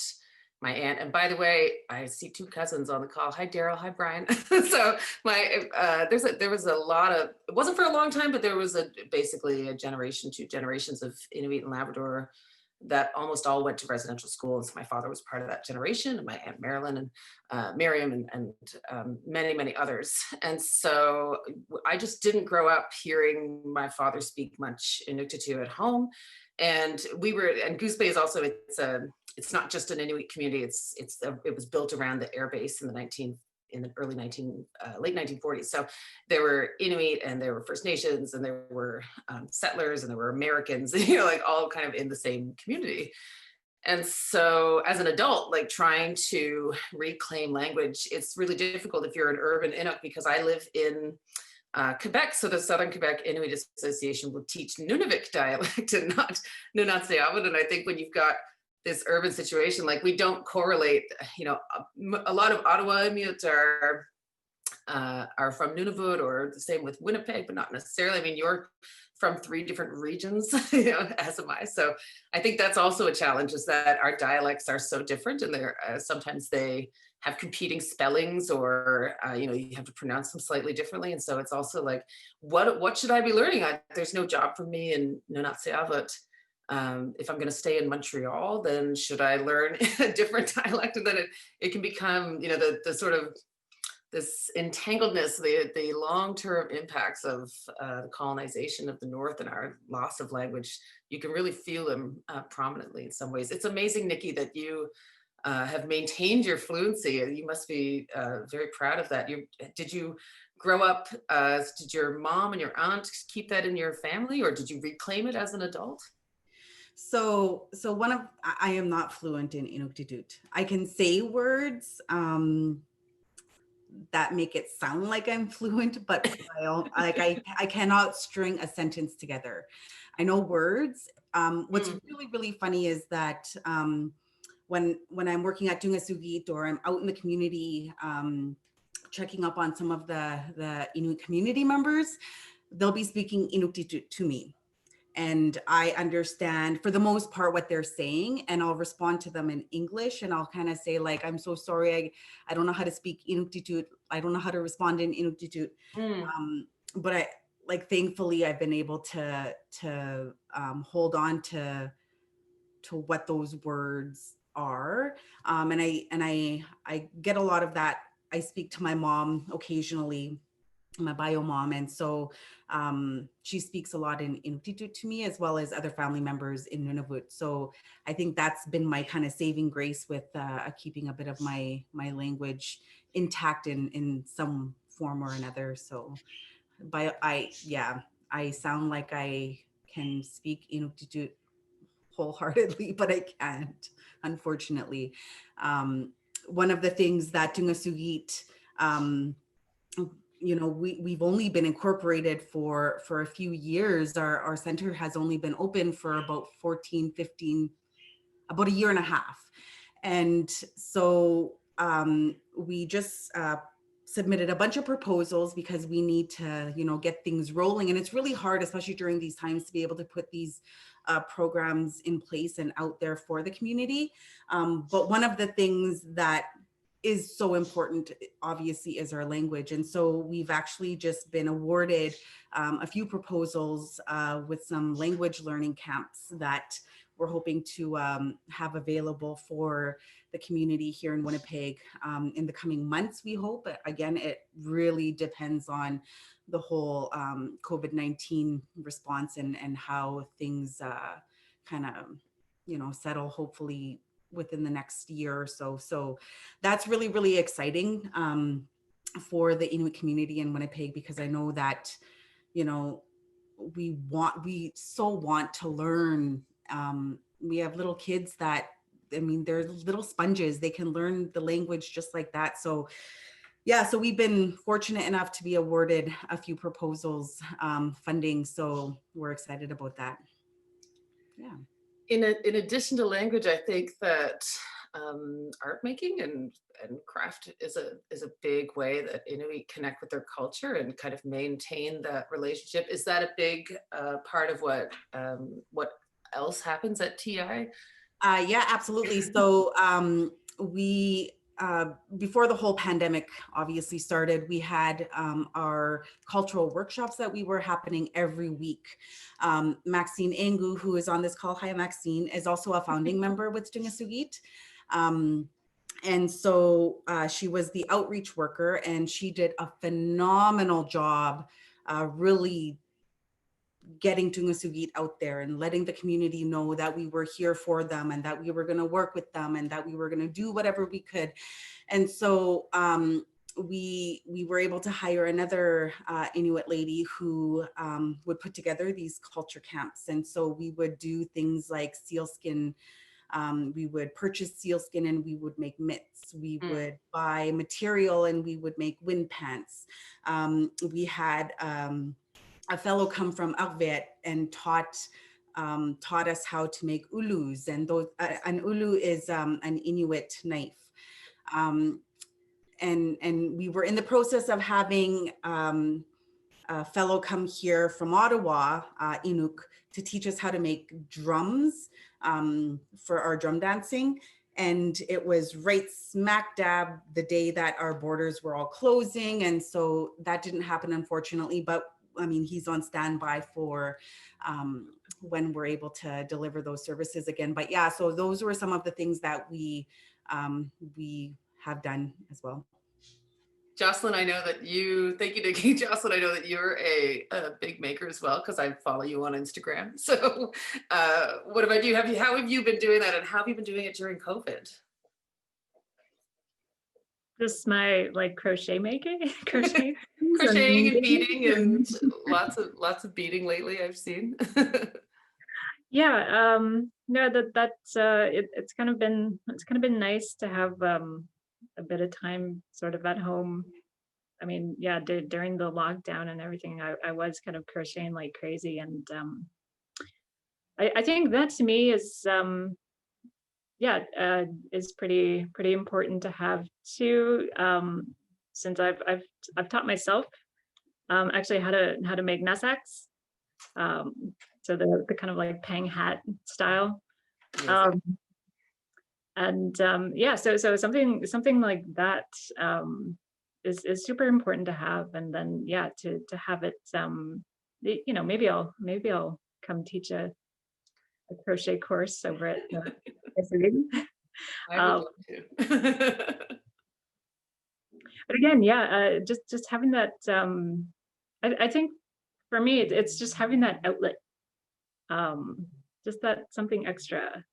Speaker 2: my aunt, and by the way, I see two cousins on the call. Hi, Daryl. Hi, Brian. So there was a lot of, it wasn't for a long time, but there was basically a generation, 2 generations of Inuit and Labrador that almost all went to residential schools. My father was part of that generation, and my Aunt Marilyn and Miriam and many, many others. And so I just didn't grow up hearing my father speak much Inuktitut at home. And Goose Bay is also, it's not just an Inuit community. It was built around the air base in the late 1940s. So there were Inuit, and there were First Nations, and there were settlers, and there were Americans, like all kind of in the same community. And so as an adult, like trying to reclaim language, it's really difficult if you're an urban Inuk, because I live in Quebec. So the Southern Quebec Inuit Association will teach Nunavik dialect and not Nunatsiavut. And I think when you've got this urban situation, like we don't correlate, a lot of Ottawa Inuits are from Nunavut, or the same with Winnipeg, but not necessarily. I mean, you're from 3 different regions, as am I. So I think that's also a challenge, is that our dialects are so different, and they're sometimes they have competing spellings, or you have to pronounce them slightly differently. And so it's also like, what should I be learning? There's no job for me in Nunatsiavut. If I'm going to stay in Montreal, then should I learn a different dialect? And then it can become, the sort of this entangledness, the long-term impacts of the colonization of the North and our loss of language. You can really feel them prominently in some ways. It's amazing, Nikki, that you have maintained your fluency. You must be very proud of that. Did you grow up, did your mom and your aunt keep that in your family, or did you reclaim it as an adult?
Speaker 3: So I am not fluent in Inuktitut. I can say words that make it sound like I'm fluent, but I cannot string a sentence together. I know words. What's really, really funny is that when I'm working at Tungusugit, or I'm out in the community, checking up on some of the Inuit community members, they'll be speaking Inuktitut to me. And I understand for the most part what they're saying, and I'll respond to them in English, and I'll kind of say like, I'm so sorry, I don't know how to speak Inuktitut. I don't know how to respond in Inuktitut. But I like, thankfully I've been able to hold on to what those words are. And I get a lot of that. I speak to my mom occasionally, my bio mom, and so she speaks a lot in Inuktitut to me, as well as other family members in Nunavut. So I think that's been my kind of saving grace with keeping a bit of my language intact in some form or another. So I sound like I can speak Inuktitut wholeheartedly, but I can't, unfortunately. One of the things that Tungasugit, we've only been incorporated for a few years. Our center has only been open for about 14, 15, about a year and a half. And so we just submitted a bunch of proposals because we need to, get things rolling. And it's really hard, especially during these times, to be able to put these programs in place and out there for the community. But one of the things that is so important, obviously, is our language. And so we've actually just been awarded a few proposals with some language learning camps that we're hoping to have available for the community here in Winnipeg in the coming months, we hope. But again, it really depends on the whole COVID-19 response and how things kind of, settle, hopefully within the next year or so. So that's really, really exciting for the Inuit community in Winnipeg, because I know that, we so want to learn. We have little kids that, they're little sponges. They can learn the language just like that. So yeah, so we've been fortunate enough to be awarded a few proposals, funding. So we're excited about that. Yeah.
Speaker 2: In addition to language, I think that art making and craft is a big way that Inuit connect with their culture and kind of maintain that relationship. Is that a big part of what else happens at TI?
Speaker 3: Yeah, absolutely. So we, before the whole pandemic obviously started, we had our cultural workshops that we were happening every week. Maxine Engu, who is on this call, hi Maxine, is also a founding member with Tungasugit. And so she was the outreach worker, and she did a phenomenal job really getting Tungasugit out there and letting the community know that we were here for them and that we were going to work with them and that we were going to do whatever we could. And so we were able to hire another Inuit lady who would put together these culture camps. And so we would do things like sealskin. We would purchase sealskin and we would make mitts. We would buy material and we would make wind pants. We had a fellow come from Arvet and taught us how to make ulus, and those an ulu is an Inuit knife. And we were in the process of having a fellow come here from Ottawa, Inuk, to teach us how to make drums for our drum dancing. And it was right smack dab the day that our borders were all closing. And so that didn't happen, unfortunately, but he's on standby for when we're able to deliver those services again. But yeah, so those were some of the things that we have done as well.
Speaker 2: Jocelyn, I know that thank you, Nikki. Jocelyn, I know that you're a big maker as well, because I follow you on Instagram. So what about you? How have you been doing that, and how have you been doing it during COVID?
Speaker 5: Just my crochet making,
Speaker 2: crocheting and beading, and lots of beading lately, I've seen.
Speaker 5: Yeah, no, that's it's kind of been nice to have a bit of time sort of at home. Yeah, during the lockdown and everything, I was kind of crocheting like crazy, and I think that to me is is pretty important to have too. since I've taught myself actually how to make nesaks. So the kind of like pang hat style.
Speaker 2: Amazing.
Speaker 5: Yeah, so something like that is super important to have, and then yeah, to have it you know, maybe I'll come teach a crochet course over at Reading.
Speaker 2: I would love to.
Speaker 5: But again, yeah, just having that. I think for me, it's just having that outlet, just that something extra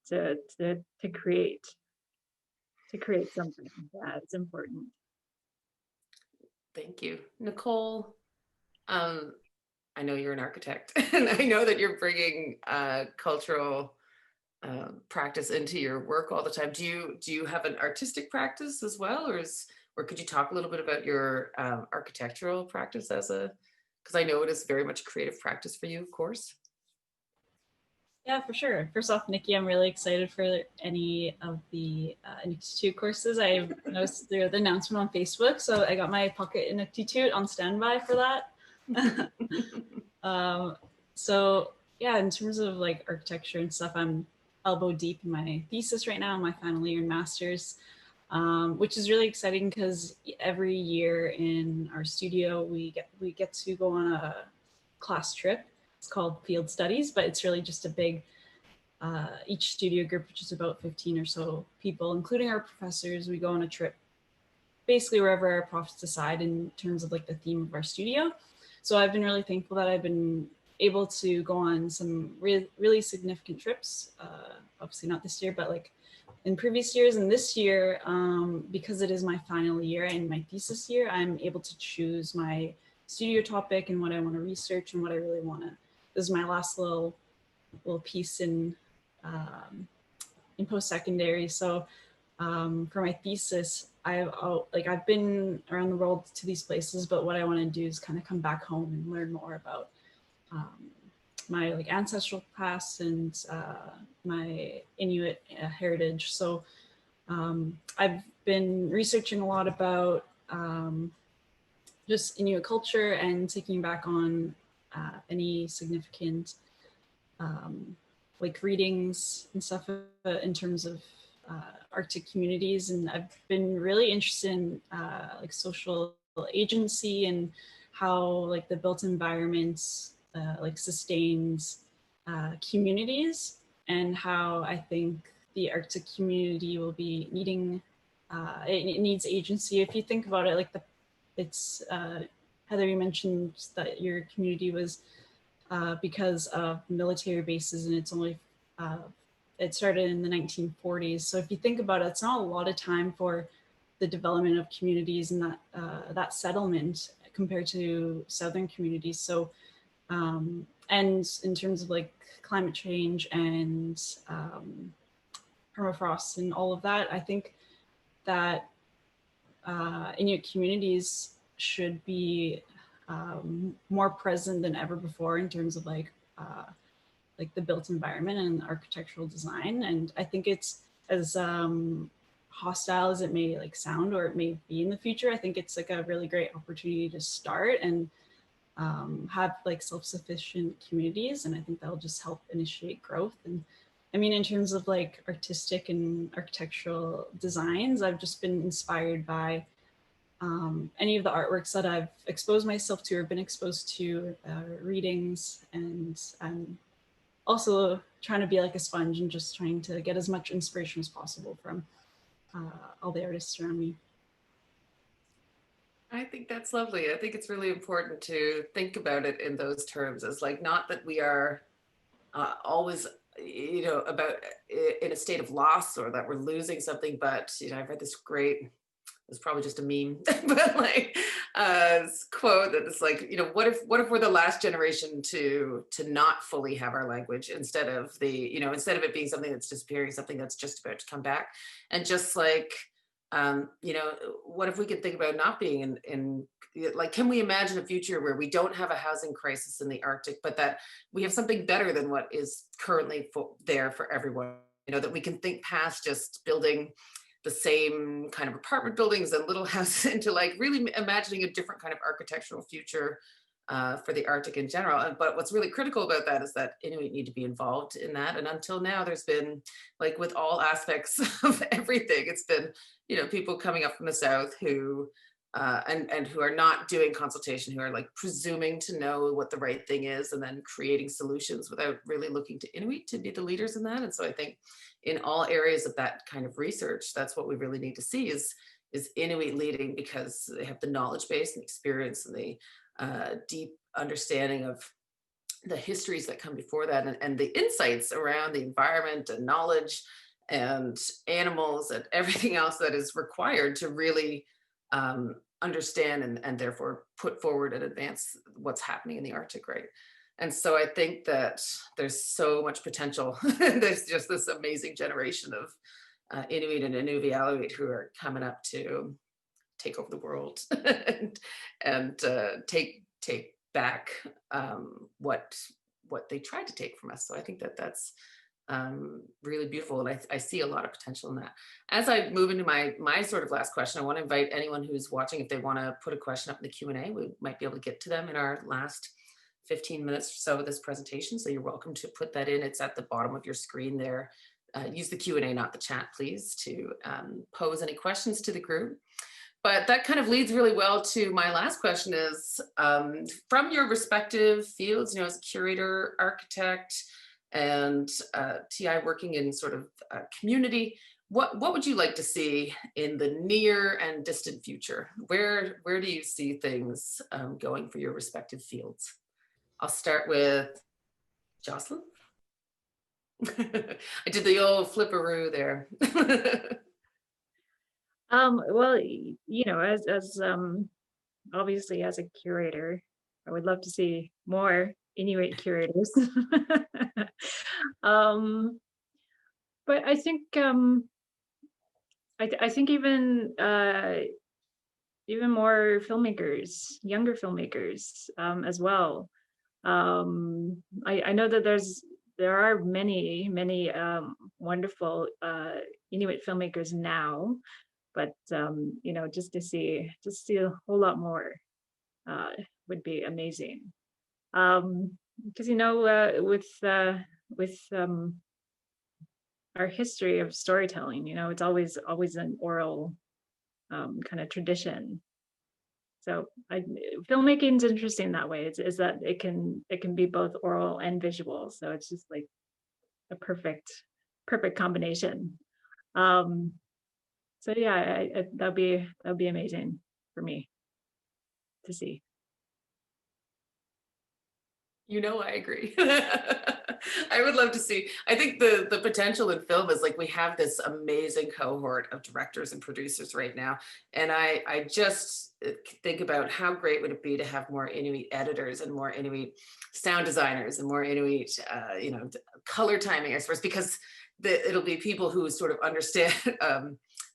Speaker 5: to create something. Yeah, it's important.
Speaker 2: Thank you. Nicole, I know you're an architect and I know that you're bringing cultural practice into your work all the time. Do you have an artistic practice as well, or could you talk a little bit about your architectural practice because I know it is very much creative practice for you, of course.
Speaker 4: Yeah, for sure. First off, Nikki, I'm really excited for any of the Inuktitut courses. I noticed the announcement on Facebook, so I got my pocket Inuktitut on standby for that. So yeah, in terms of like architecture and stuff, I'm elbow deep in my thesis right now, my final year in master's, which is really exciting because every year in our studio we get to go on a class trip. It's called Field Studies, but it's really just a big, each studio group, which is about 15 or so people, including our professors, we go on a trip basically wherever our profs decide in terms of like the theme of our studio. So I've been really thankful that I've been able to go on some really significant trips. Obviously not this year, but like in previous years. And this year, because it is my final year and my thesis year, I'm able to choose my studio topic and what I want to research and what I really want to. This is my last little piece in post-secondary. So for my thesis, I've been around the world to these places, but what I want to do is kind of come back home and learn more about my like ancestral past and my Inuit heritage. So I've been researching a lot about just Inuit culture and taking back on any significant like readings and stuff in terms of Arctic communities. And I've been really interested in like social agency and how like the built environments like sustains communities, and how I think the Arctic community will be needing, it needs agency. If you think about it, like it's Heather, you mentioned that your community was because of military bases, and it's only it started in the 1940s. So if you think about it, it's not a lot of time for the development of communities and that settlement compared to southern communities. So and in terms of like climate change and permafrost and all of that, I think that Inuit communities should be more present than ever before in terms of like the built environment and architectural design. And I think it's as hostile as it may like sound or it may be in the future, I think it's like a really great opportunity to start and have like self-sufficient communities. And I think that'll just help initiate growth. And I mean, in terms of like artistic and architectural designs, I've just been inspired by any of the artworks that I've exposed myself to or been exposed to readings. And I'm also trying to be like a sponge and just trying to get as much inspiration as possible from all the artists around me.
Speaker 2: I think that's lovely. I think it's really important to think about it in those terms as like, not that we are always, you know, about in a state of loss or that we're losing something, but, you know, I've read this great, it's probably just a meme, but like quote that it's like, you know, what if we're the last generation to not fully have our language instead of instead of it being something that's disappearing, something that's just about to come back. And just like, you know, what if we could think about not being in like, can we imagine a future where we don't have a housing crisis in the Arctic, but that we have something better than what is currently there for everyone, you know, that we can think past just building the same kind of apartment buildings and little houses into like really imagining a different kind of architectural future for the Arctic in general. But what's really critical about that is that Inuit need to be involved in that. And until now, there's been, like with all aspects of everything, it's been, people coming up from the South who, and who are not doing consultation, who are like presuming to know what the right thing is and then creating solutions without really looking to Inuit to be the leaders in that. And so I think in all areas of that kind of research, that's what we really need to see is Inuit leading, because they have the knowledge base and experience and the deep understanding of the histories that come before that, and the insights around the environment and knowledge and animals and everything else that is required to really understand and therefore put forward and advance what's happening in the Arctic, right? And so I think that there's so much potential. There's just this amazing generation of Inuit and Inuvialuit who are coming up to take over the world and take back what they tried to take from us. So I think that that's really beautiful, and I see a lot of potential in that. As I move into my sort of last question, I want to invite anyone who's watching, if they want to put a question up in the Q&A, we might be able to get to them in our last 15 minutes or so of this presentation. So you're welcome to put that in. It's at the bottom of your screen there. Use the Q&A, not the chat, please, to pose any questions to the group. But that kind of leads really well to my last question is, from your respective fields, as a curator, architect, and TI working in sort of community, what would you like to see in the near and distant future? Where do you see things going for your respective fields? I'll start with Jocelyn. I did the old flipperoo there.
Speaker 5: Well, as obviously as a curator, I would love to see more Inuit curators. But I think I think even more filmmakers, younger filmmakers, as well. I know that there are many wonderful Inuit filmmakers now, but just to see a whole lot more would be amazing. Because with our history of storytelling, it's always an oral kind of tradition. So filmmaking is interesting that way. Is that it can be both oral and visual. So it's just like a perfect combination. So yeah, that'd be amazing for me to see.
Speaker 2: I agree. I would love to see. I think the potential in film is like we have this amazing cohort of directors and producers right now. And I just think about how great would it be to have more Inuit editors and more Inuit sound designers and more Inuit, color timing experts, because it'll be people who sort of understand.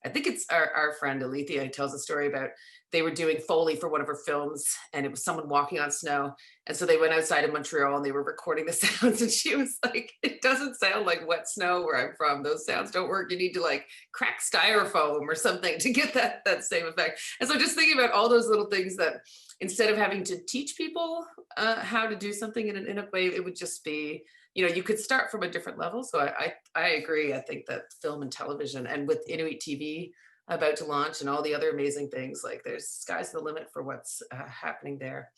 Speaker 2: I think it's our friend Alethea who tells a story about they were doing Foley for one of her films and it was someone walking on snow. And so they went outside of Montreal and they were recording the sounds. And she was like, it doesn't sound like wet snow where I'm from. Those sounds don't work. You need to like crack styrofoam or something to get that same effect. And so just thinking about all those little things that instead of having to teach people how to do something in a way, it would just be, you could start from a different level. So I agree. I think that film and television, and with Inuit TV about to launch and all the other amazing things, like there's sky's the limit for what's happening there.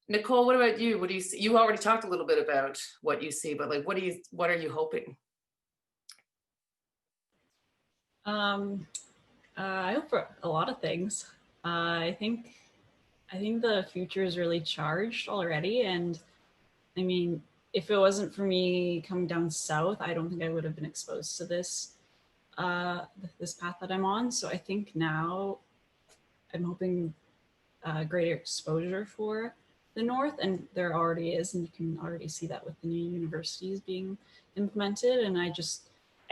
Speaker 2: Nicole, what about you? What do you see? You already talked a little bit about what you see, but like, what are you hoping?
Speaker 4: I hope for a lot of things. I think the future is really charged already, and I mean, if it wasn't for me coming down south, I don't think I would have been exposed to this this path that I'm on. So I think now I'm hoping greater exposure for the north, and there already is, and you can already see that with the new universities being implemented. And I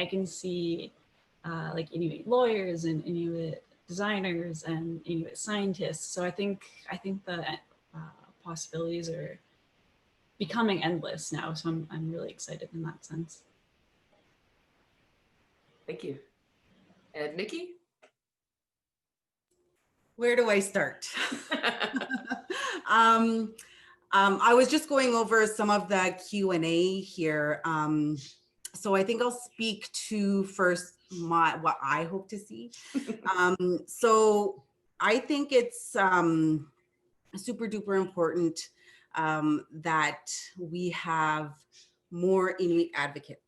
Speaker 4: can see like Inuit lawyers and Inuit designers and Inuit scientists. So I think the possibilities are becoming endless now. So I'm really excited in that sense.
Speaker 2: Thank you. And Nikki?
Speaker 3: Where do I start? I was just going over some of the Q&A here. So I think I'll speak to first what I hope to see. So I think it's super duper important that we have more Inuit advocates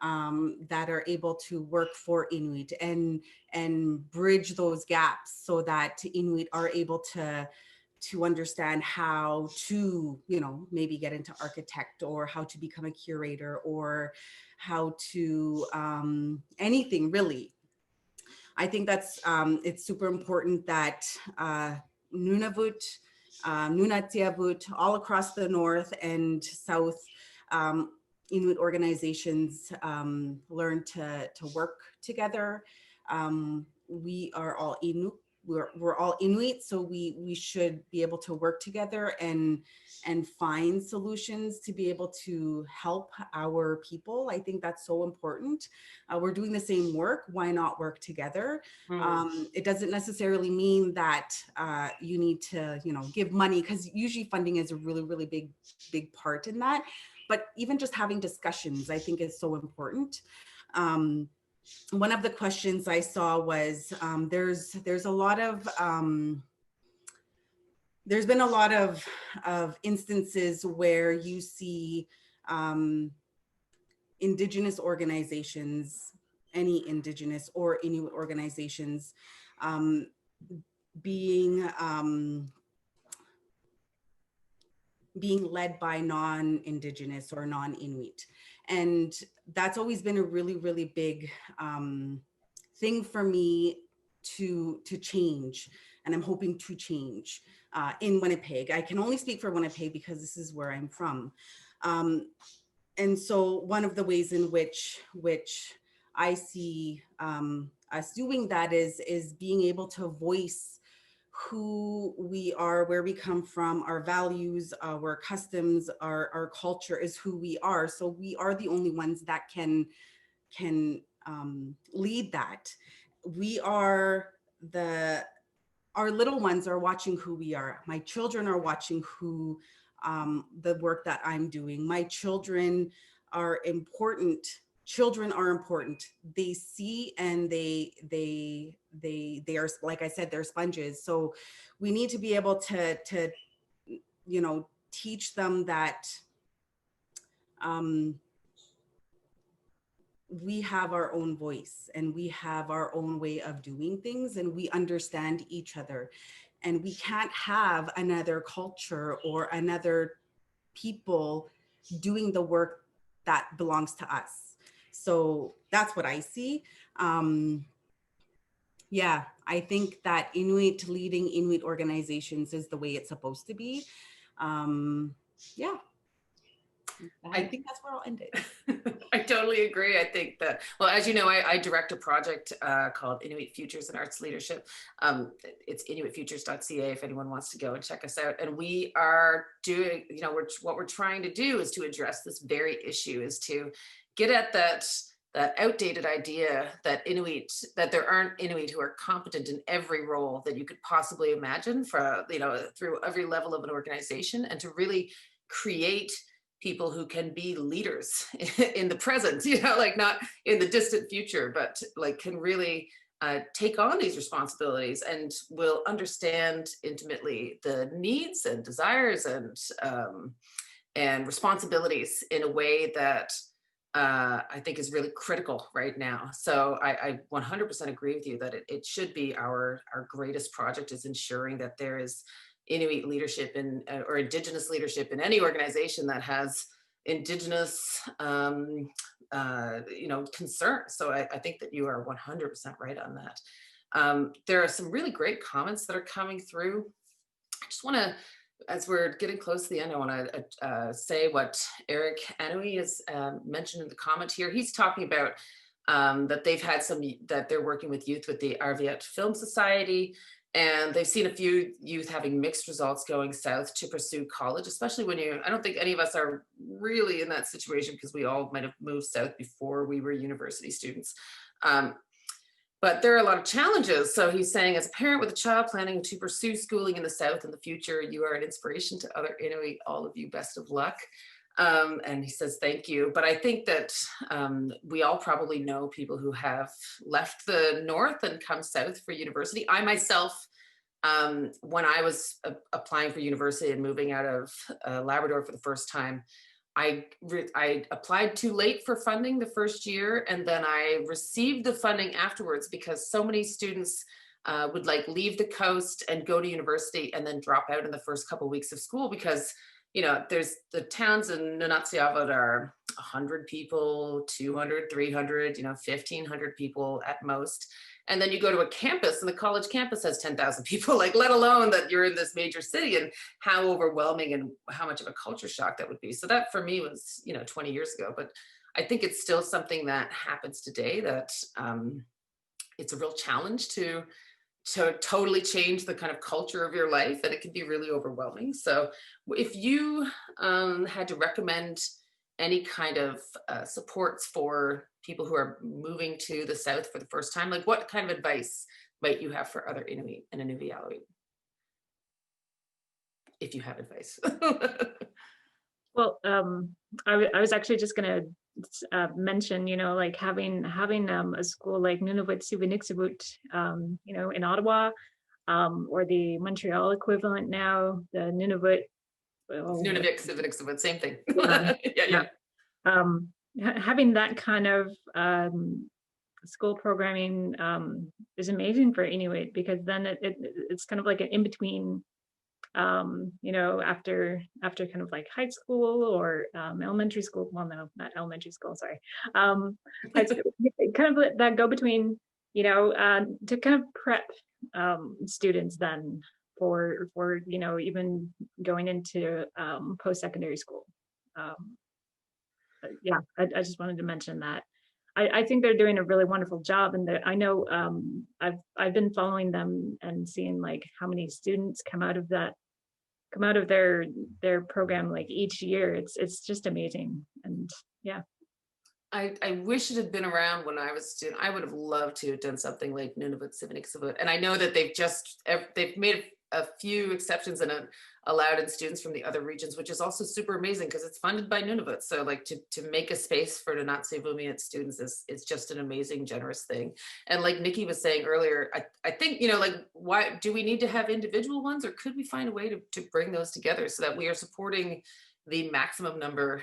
Speaker 3: that are able to work for Inuit and bridge those gaps so that Inuit are able to understand how to, you know, maybe get into architect or how to become a curator or how to anything really. I think that's it's super important that Nunavut, Nunatsiavut, all across the north and south, Inuit organizations learn to work together. We are all Inuk. We're all Inuit, so we should be able to work together and find solutions to be able to help our people. I think that's so important. We're doing the same work. Why not work together? It doesn't necessarily mean that you need to, you know, give money, because usually funding is a really big part in that. But even just having discussions, I think, is so important. One of the questions I saw was there's a lot of there's been a lot of instances where you see Indigenous organizations, any Indigenous or Inuit organizations being led by non-Indigenous or non-Inuit. And that's always been a really big thing for me to change. And I'm hoping to change in Winnipeg. I can only speak for Winnipeg because this is where I'm from. And so one of the ways in which I see us doing that is being able to voice who we are, where we come from, our values, our customs, our culture is who we are. So we are the only ones that can lead that. We are our little ones are watching who we are. My children are watching who the work that I'm doing. My children are important. Children are important. They see and they are, like I said, they're sponges. So we need to be able to you know, teach them that we have our own voice and we have our own way of doing things and we understand each other. And we can't have another culture or another people doing the work that belongs to us. So that's what I see. Yeah, I think that Inuit leading Inuit organizations is the way it's supposed to be. Yeah, I think that's where I'll end it.
Speaker 2: I totally agree. I think that, well, as you know, I direct a project called Inuit Futures and Arts Leadership. It's inuitfutures.ca if anyone wants to go and check us out. And we are doing, you know, what we're trying to do is to address this very issue, is to get at that outdated idea that there aren't Inuit who are competent in every role that you could possibly imagine for, you know, through every level of an organization, and to really create people who can be leaders in the present, you know, like not in the distant future, but like can really take on these responsibilities and will understand intimately the needs and desires and responsibilities in a way that I think is really critical right now. So I 100% agree with you that it should be our greatest project, is ensuring that there is Inuit leadership or Indigenous leadership in any organization that has Indigenous, you know, concerns. So I think that you are 100% right on that. There are some really great comments that are coming through. I just want to, as we're getting close to the end, I want to say what Eric Anouilh has mentioned in the comment here. He's talking about that they've had that they're working with youth with the Arviat Film Society, and they've seen a few youth having mixed results going south to pursue college, especially when I don't think any of us are really in that situation because we all might have moved south before we were university students. But But there are a lot of challenges. So he's saying, as a parent with a child planning to pursue schooling in the South in the future, you are an inspiration to other Inuit. All of you, best of luck. And he says, thank you. But I think that we all probably know people who have left the North and come South for university. I myself, when I was applying for university and moving out of Labrador for the first time, I applied too late for funding the first year, and then I received the funding afterwards because so many students would like leave the coast and go to university and then drop out in the first couple of weeks of school because, you know, there's the towns in Nunatsiavut are 100 people, 200, 300, you know, 1,500 people at most. And then you go to a campus and the college campus has 10,000 people, like let alone that you're in this major city, and how overwhelming and how much of a culture shock that would be. So that for me was, you know, 20 years ago, but I think it's still something that happens today, that it's a real challenge to totally change the kind of culture of your life, and it can be really overwhelming. So if you had to recommend any kind of supports for people who are moving to the South for the first time, like what kind of advice might you have for other Inuit and Inuvialuit? If you have advice.
Speaker 5: Well, I was actually just going to mention, you know, like having a school like Nunavut Siviniksivut, you know, in Ottawa, or the Montreal equivalent now, the Nunavut.
Speaker 2: Nunavik, same thing.
Speaker 5: Yeah. Having that kind of school programming is amazing for Inuit, because then it's kind of like an in-between, you know, after kind of like high school or elementary school. Well, no, not elementary school, sorry. High school, kind of that go between, you know, to kind of prep students then for you know, even going into post-secondary school. Yeah, I just wanted to mention that. I think they're doing a really wonderful job, and I know I've been following them and seeing like how many students come out of their program like each year. It's just amazing, and yeah.
Speaker 2: I wish it had been around when I was a student. I would have loved to have done something like Nunavut Siviniksivut, and I know that they've made a few exceptions and allowed in students from the other regions, which is also super amazing because it's funded by Nunavut. So like to make a space for Nunatsiavut students is just an amazing, generous thing. And like Nikki was saying earlier, I think, you know, like, why do we need to have individual ones, or could we find a way to bring those together so that we are supporting the maximum number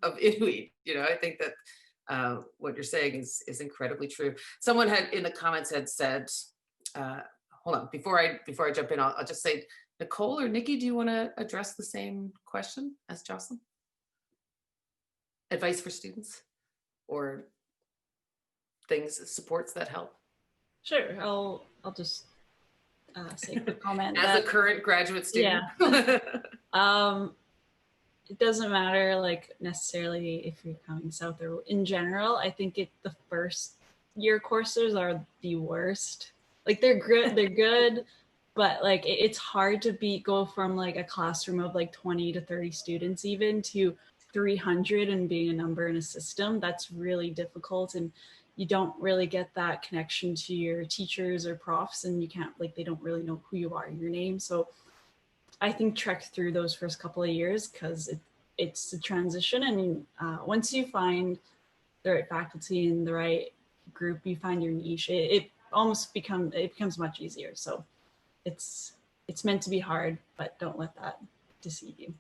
Speaker 2: of Inuit? You know, I think that what you're saying is incredibly true. Someone had in the comments had said, hold on, before I jump in, I'll just say, Nicole or Nikki, do you want to address the same question as Jocelyn? Advice for students or supports that help?
Speaker 4: Sure, I'll just say a quick comment.
Speaker 2: As a current graduate student.
Speaker 4: Yeah. It doesn't matter like necessarily if you're coming south or in general. I think the first year courses are the worst. Like they're good, but like it's hard to go from like a classroom of like 20 to 30 students even to 300 and being a number in a system. That's really difficult, and you don't really get that connection to your teachers or profs, and you can't, like, they don't really know who you are, your name. So I think trek through those first couple of years, because it's a transition, and once you find the right faculty and the right group, you find your niche, it becomes much easier. So it's meant to be hard, but don't let that deceive you.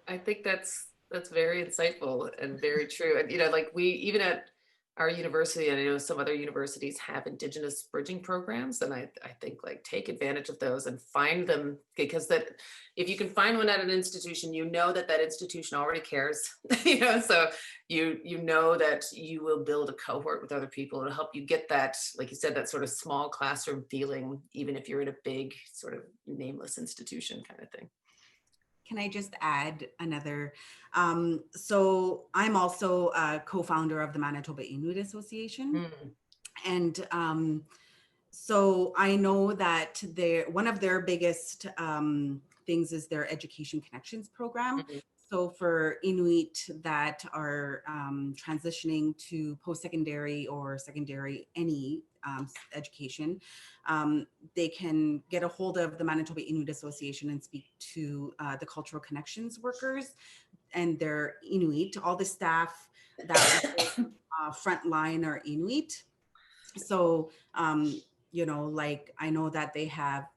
Speaker 2: I think that's very insightful and very true. And, you know, like we, even at our university, and I know some other universities have Indigenous bridging programs, and I think like take advantage of those and find them, because that if you can find one at an institution, you know that institution already cares, you know, so you know that you will build a cohort with other people to help you get that, like you said, that sort of small classroom feeling, even if you're in a big sort of nameless institution kind of thing.
Speaker 3: Can I just add another? So I'm also a co-founder of the Manitoba Inuit Association. And so I know that one of their biggest things is their Education Connections program. So for Inuit that are transitioning to post-secondary or secondary, any education, they can get a hold of the Manitoba Inuit Association and speak to the cultural connections workers and their Inuit. All the staff that frontline are Inuit. So, like I know that they have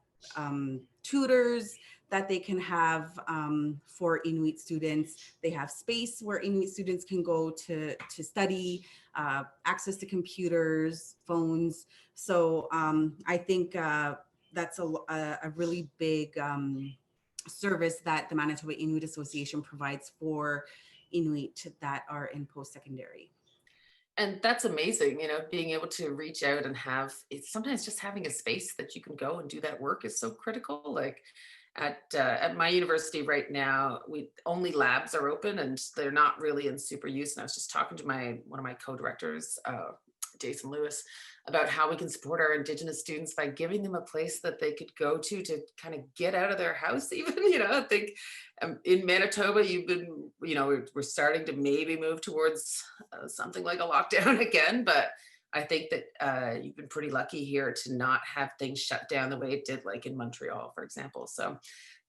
Speaker 3: tutors that they can have for Inuit students. They have space where Inuit students can go to study, access to computers, phones. So I think that's a really big service that the Manitoba Inuit Association provides for Inuit that are in post-secondary.
Speaker 2: And that's amazing, being able to reach out and have it's sometimes just having a space that you can go and do that work is so critical. Like at my university right now, we only labs are open and they're not really in super use. And I was just talking to one of my co-directors, Jason Lewis, about how we can support our Indigenous students by giving them a place that they could go to kind of get out of their house even, I think in Manitoba, we're starting to maybe move towards something like a lockdown again, but I think that you've been pretty lucky here to not have things shut down the way it did like in Montreal, for example. So,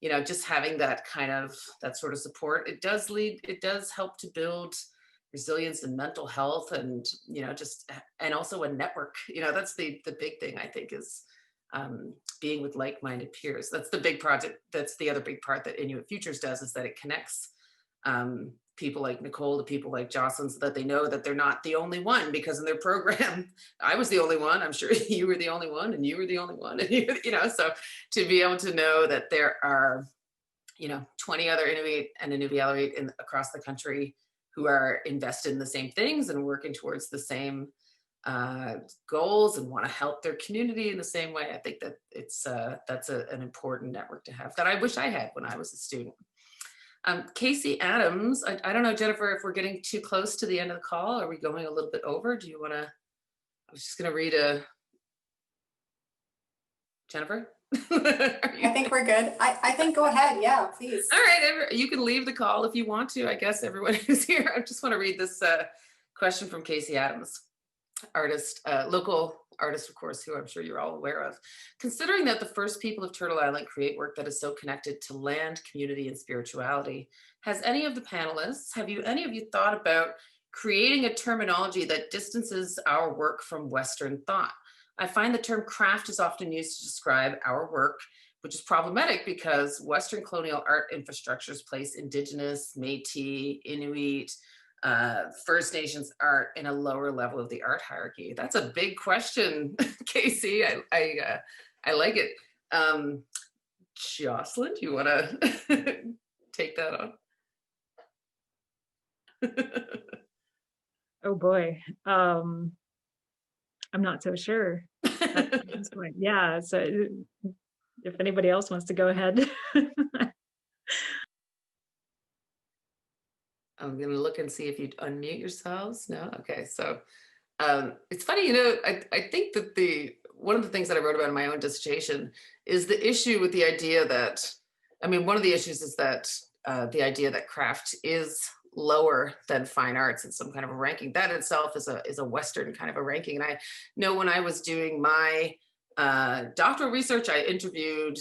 Speaker 2: just having that sort of support, it does help to build resilience and mental health and, and also a network, that's the big thing I think is being with like-minded peers. That's the big project. That's the other big part that Inuit Futures does, is that it connects people like Nicole to people like Jocelyn, so that they know that they're not the only one, because in their program, I was the only one. I'm sure you were the only one and you were the only one. And so to be able to know that there are, 20 other Inuit and Inuvialuit across the country who are invested in the same things and working towards the same goals and want to help their community in the same way. I think that that's an important network to have that I wish I had when I was a student. Casey Adams, I don't know, Jennifer, if we're getting too close to the end of the call. Are we going a little bit over? Do you want to? I was just going to read Jennifer.
Speaker 1: I think we're good. I think go ahead. Yeah, please.
Speaker 2: All right, you can leave the call if you want to. I guess everyone who's here. I just want to read this question from Casey Adams, artist, local artist, of course, who I'm sure you're all aware of. Considering that the first people of Turtle Island create work that is so connected to land, community, and spirituality, have any of you thought about creating a terminology that distances our work from Western thought? I find the term craft is often used to describe our work, which is problematic because Western colonial art infrastructures place Indigenous, Métis, Inuit, First Nations art in a lower level of the art hierarchy. That's a big question, Casey. I like it. Jocelyn, do you want to take that on?
Speaker 5: Oh boy, I'm not so sure at this point. Yeah, so if anybody else wants to go ahead.
Speaker 2: I'm going to look and see if you'd unmute yourselves. No? Okay. So it's funny, I think that one of the things that I wrote about in my own dissertation is the issue with the idea that, one of the issues is that the idea that craft is lower than fine arts in some kind of a ranking. That itself is a Western kind of a ranking. And I know when I was doing my doctoral research, I interviewed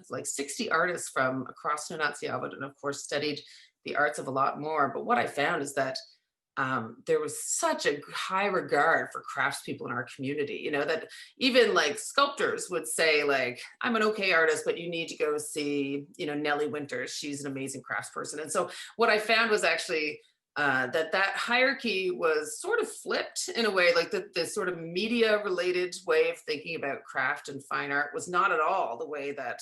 Speaker 2: like 60 artists from across Nunatsiavut and of course studied the arts of a lot more. But what I found is that there was such a high regard for craftspeople in our community, that even like sculptors would say like, I'm an okay artist, but you need to go see, Nellie Winters. She's an amazing craftsperson. And so what I found was actually that hierarchy was sort of flipped in a way, like the sort of media related way of thinking about craft and fine art was not at all the way that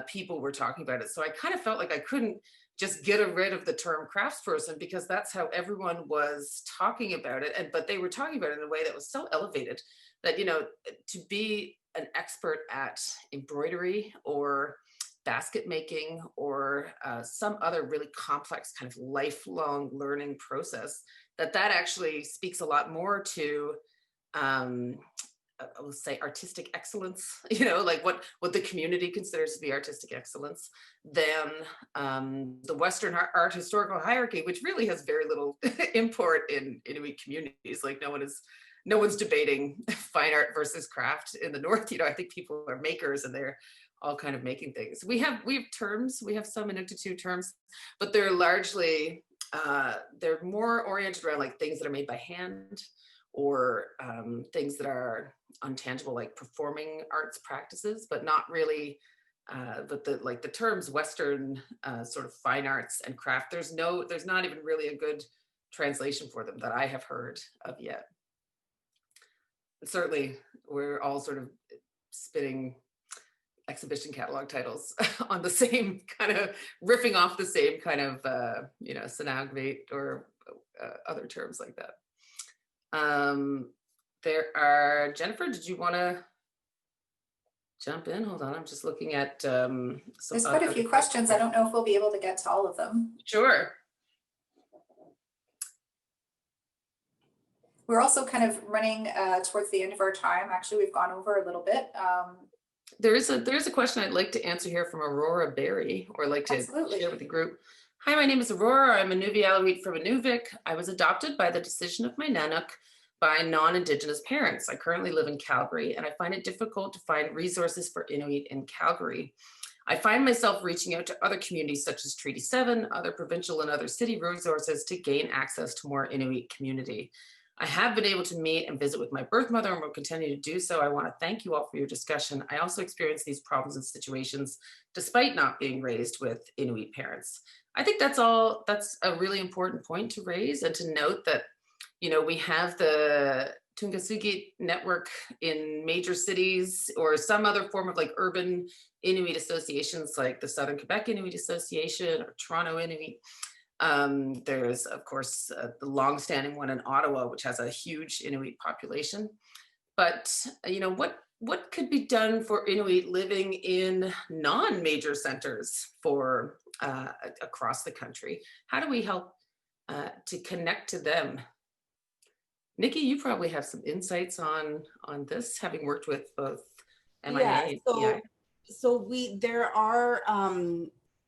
Speaker 2: people were talking about it. So I kind of felt like I couldn't just get rid of the term craftsperson because that's how everyone was talking about it. But they were talking about it in a way that was so elevated that, to be an expert at embroidery or basket making or some other really complex kind of lifelong learning process, that actually speaks a lot more to I will say artistic excellence, you know, like what the community considers to be artistic excellence, than the Western art historical hierarchy, which really has very little import in Inuit communities. Like no one's debating fine art versus craft in the North. You know, I think people are makers and they're all kind of making things. We have terms, we have some Inuktitut terms, but they're largely, they're more oriented around like things that are made by hand, or things that are untangible, like performing arts practices, but not really, but the terms Western sort of fine arts and craft, there's not even really a good translation for them that I have heard of yet. Certainly, we're all sort of spitting exhibition catalog titles on the same kind of, riffing off the same kind of, you know, Senagvate or other terms like that. There are, Jennifer, did you want to jump in? Hold on, I'm just looking at
Speaker 1: There's quite a few questions. I don't know if we'll be able to get to all of them.
Speaker 2: Sure.
Speaker 1: We're also kind of running towards the end of our time. Actually, we've gone over a little bit.
Speaker 2: There is a question I'd like to answer here from Aurora Berry, or like to
Speaker 1: Absolutely.
Speaker 2: share with the group. Hi, my name is Aurora. I'm a Nunavut from Inuvik. I was adopted by the decision of my Nanook by non-Indigenous parents. I currently live in Calgary, and I find it difficult to find resources for Inuit in Calgary. I find myself reaching out to other communities such as Treaty 7, other provincial and other city resources to gain access to more Inuit community. I have been able to meet and visit with my birth mother and will continue to do so. I want to thank you all for your discussion. I also experience these problems and situations despite not being raised with Inuit parents. I think that's a really important point to raise, and to note that, you know, we have the Tungasugit network in major cities, or some other form of like urban Inuit associations like the Southern Quebec Inuit Association or Toronto Inuit. There's, of course, the longstanding one in Ottawa, which has a huge Inuit population. But, you know, what could be done for Inuit living in non-major centers for across the country? How do we help to connect to them? Nikki, you probably have some insights on this, having worked with both MIA and PI.
Speaker 3: There are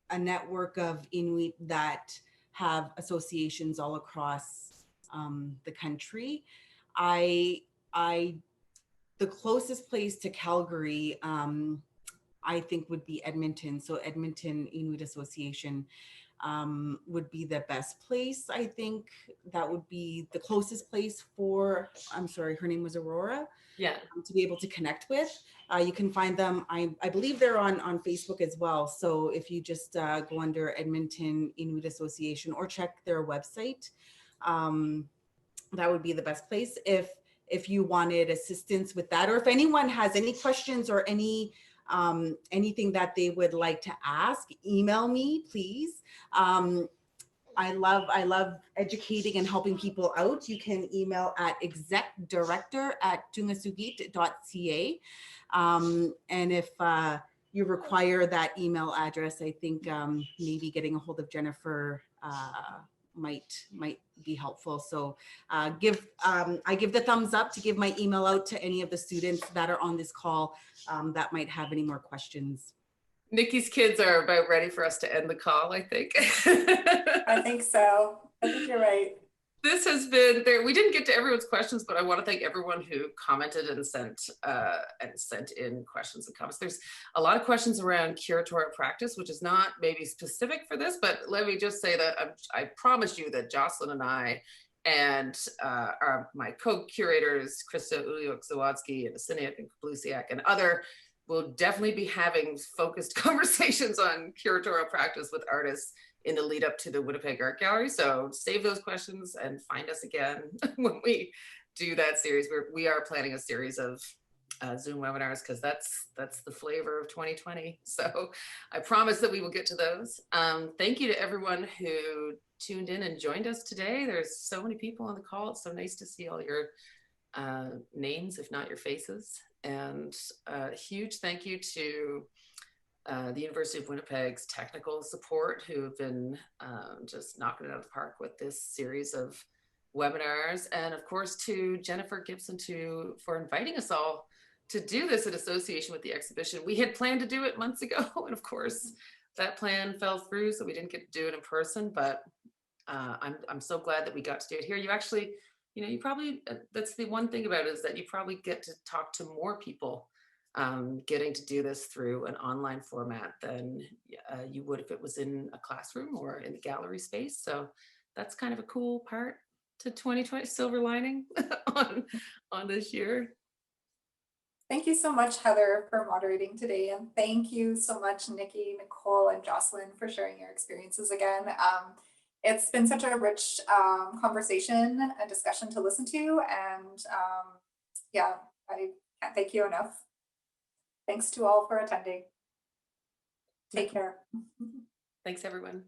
Speaker 3: a network of Inuit that have associations all across the country. The closest place to Calgary, I think, would be Edmonton. So Edmonton Inuit Association would be the best place. I think that would be the closest place for, I'm sorry, her name was Aurora.
Speaker 2: Yeah.
Speaker 3: To be able to connect with. You can find them, I believe they're on Facebook as well. So if you just go under Edmonton Inuit Association or check their website, that would be the best place if you wanted assistance with that, or if anyone has any questions or anything that they would like to ask, email me, please. I love educating and helping people out. You can email at execdirector@tungasugit.ca. And if you require that email address, I think maybe getting a hold of Jennifer might be helpful. So I give the thumbs up to give my email out to any of the students that are on this call that might have any more questions.
Speaker 2: Nikki's kids are about ready for us to end the call, I think.
Speaker 1: I think so. I think you're right.
Speaker 2: This has been there. We didn't get to everyone's questions, but I want to thank everyone who commented and sent in questions and comments. There's a lot of questions around curatorial practice, which is not maybe specific for this, but let me just say that I promise you that Jocelyn and I and my co-curators, Krista Uliuk-Zawadsky and Asiniak and Kablusiak and other will definitely be having focused conversations on curatorial practice with artists in the lead up to the Winnipeg Art Gallery. So save those questions and find us again when we do that series. We are planning a series of Zoom webinars because that's the flavor of 2020. So I promise that we will get to those. Thank you to everyone who tuned in and joined us today. There's so many people on the call. It's so nice to see all your names, if not your faces. And a huge thank you to the University of Winnipeg's technical support, who have been just knocking it out of the park with this series of webinars, and of course to Jennifer Gibson for inviting us all to do this in association with the exhibition. We had planned to do it months ago, and of course that plan fell through, so we didn't get to do it in person, but I'm so glad that we got to do it here. You actually, you probably, that's the one thing about it, is that you probably get to talk to more people getting to do this through an online format than you would if it was in a classroom or in the gallery space. So that's kind of a cool part to 2020, silver lining on this year.
Speaker 1: Thank you so much, Heather, for moderating today. And thank you so much, Nikki, Nicole, and Jocelyn for sharing your experiences again. It's been such a rich conversation and discussion to listen to. And yeah, I can't thank you enough. Thanks to all for attending. Take care.
Speaker 2: Thanks, everyone.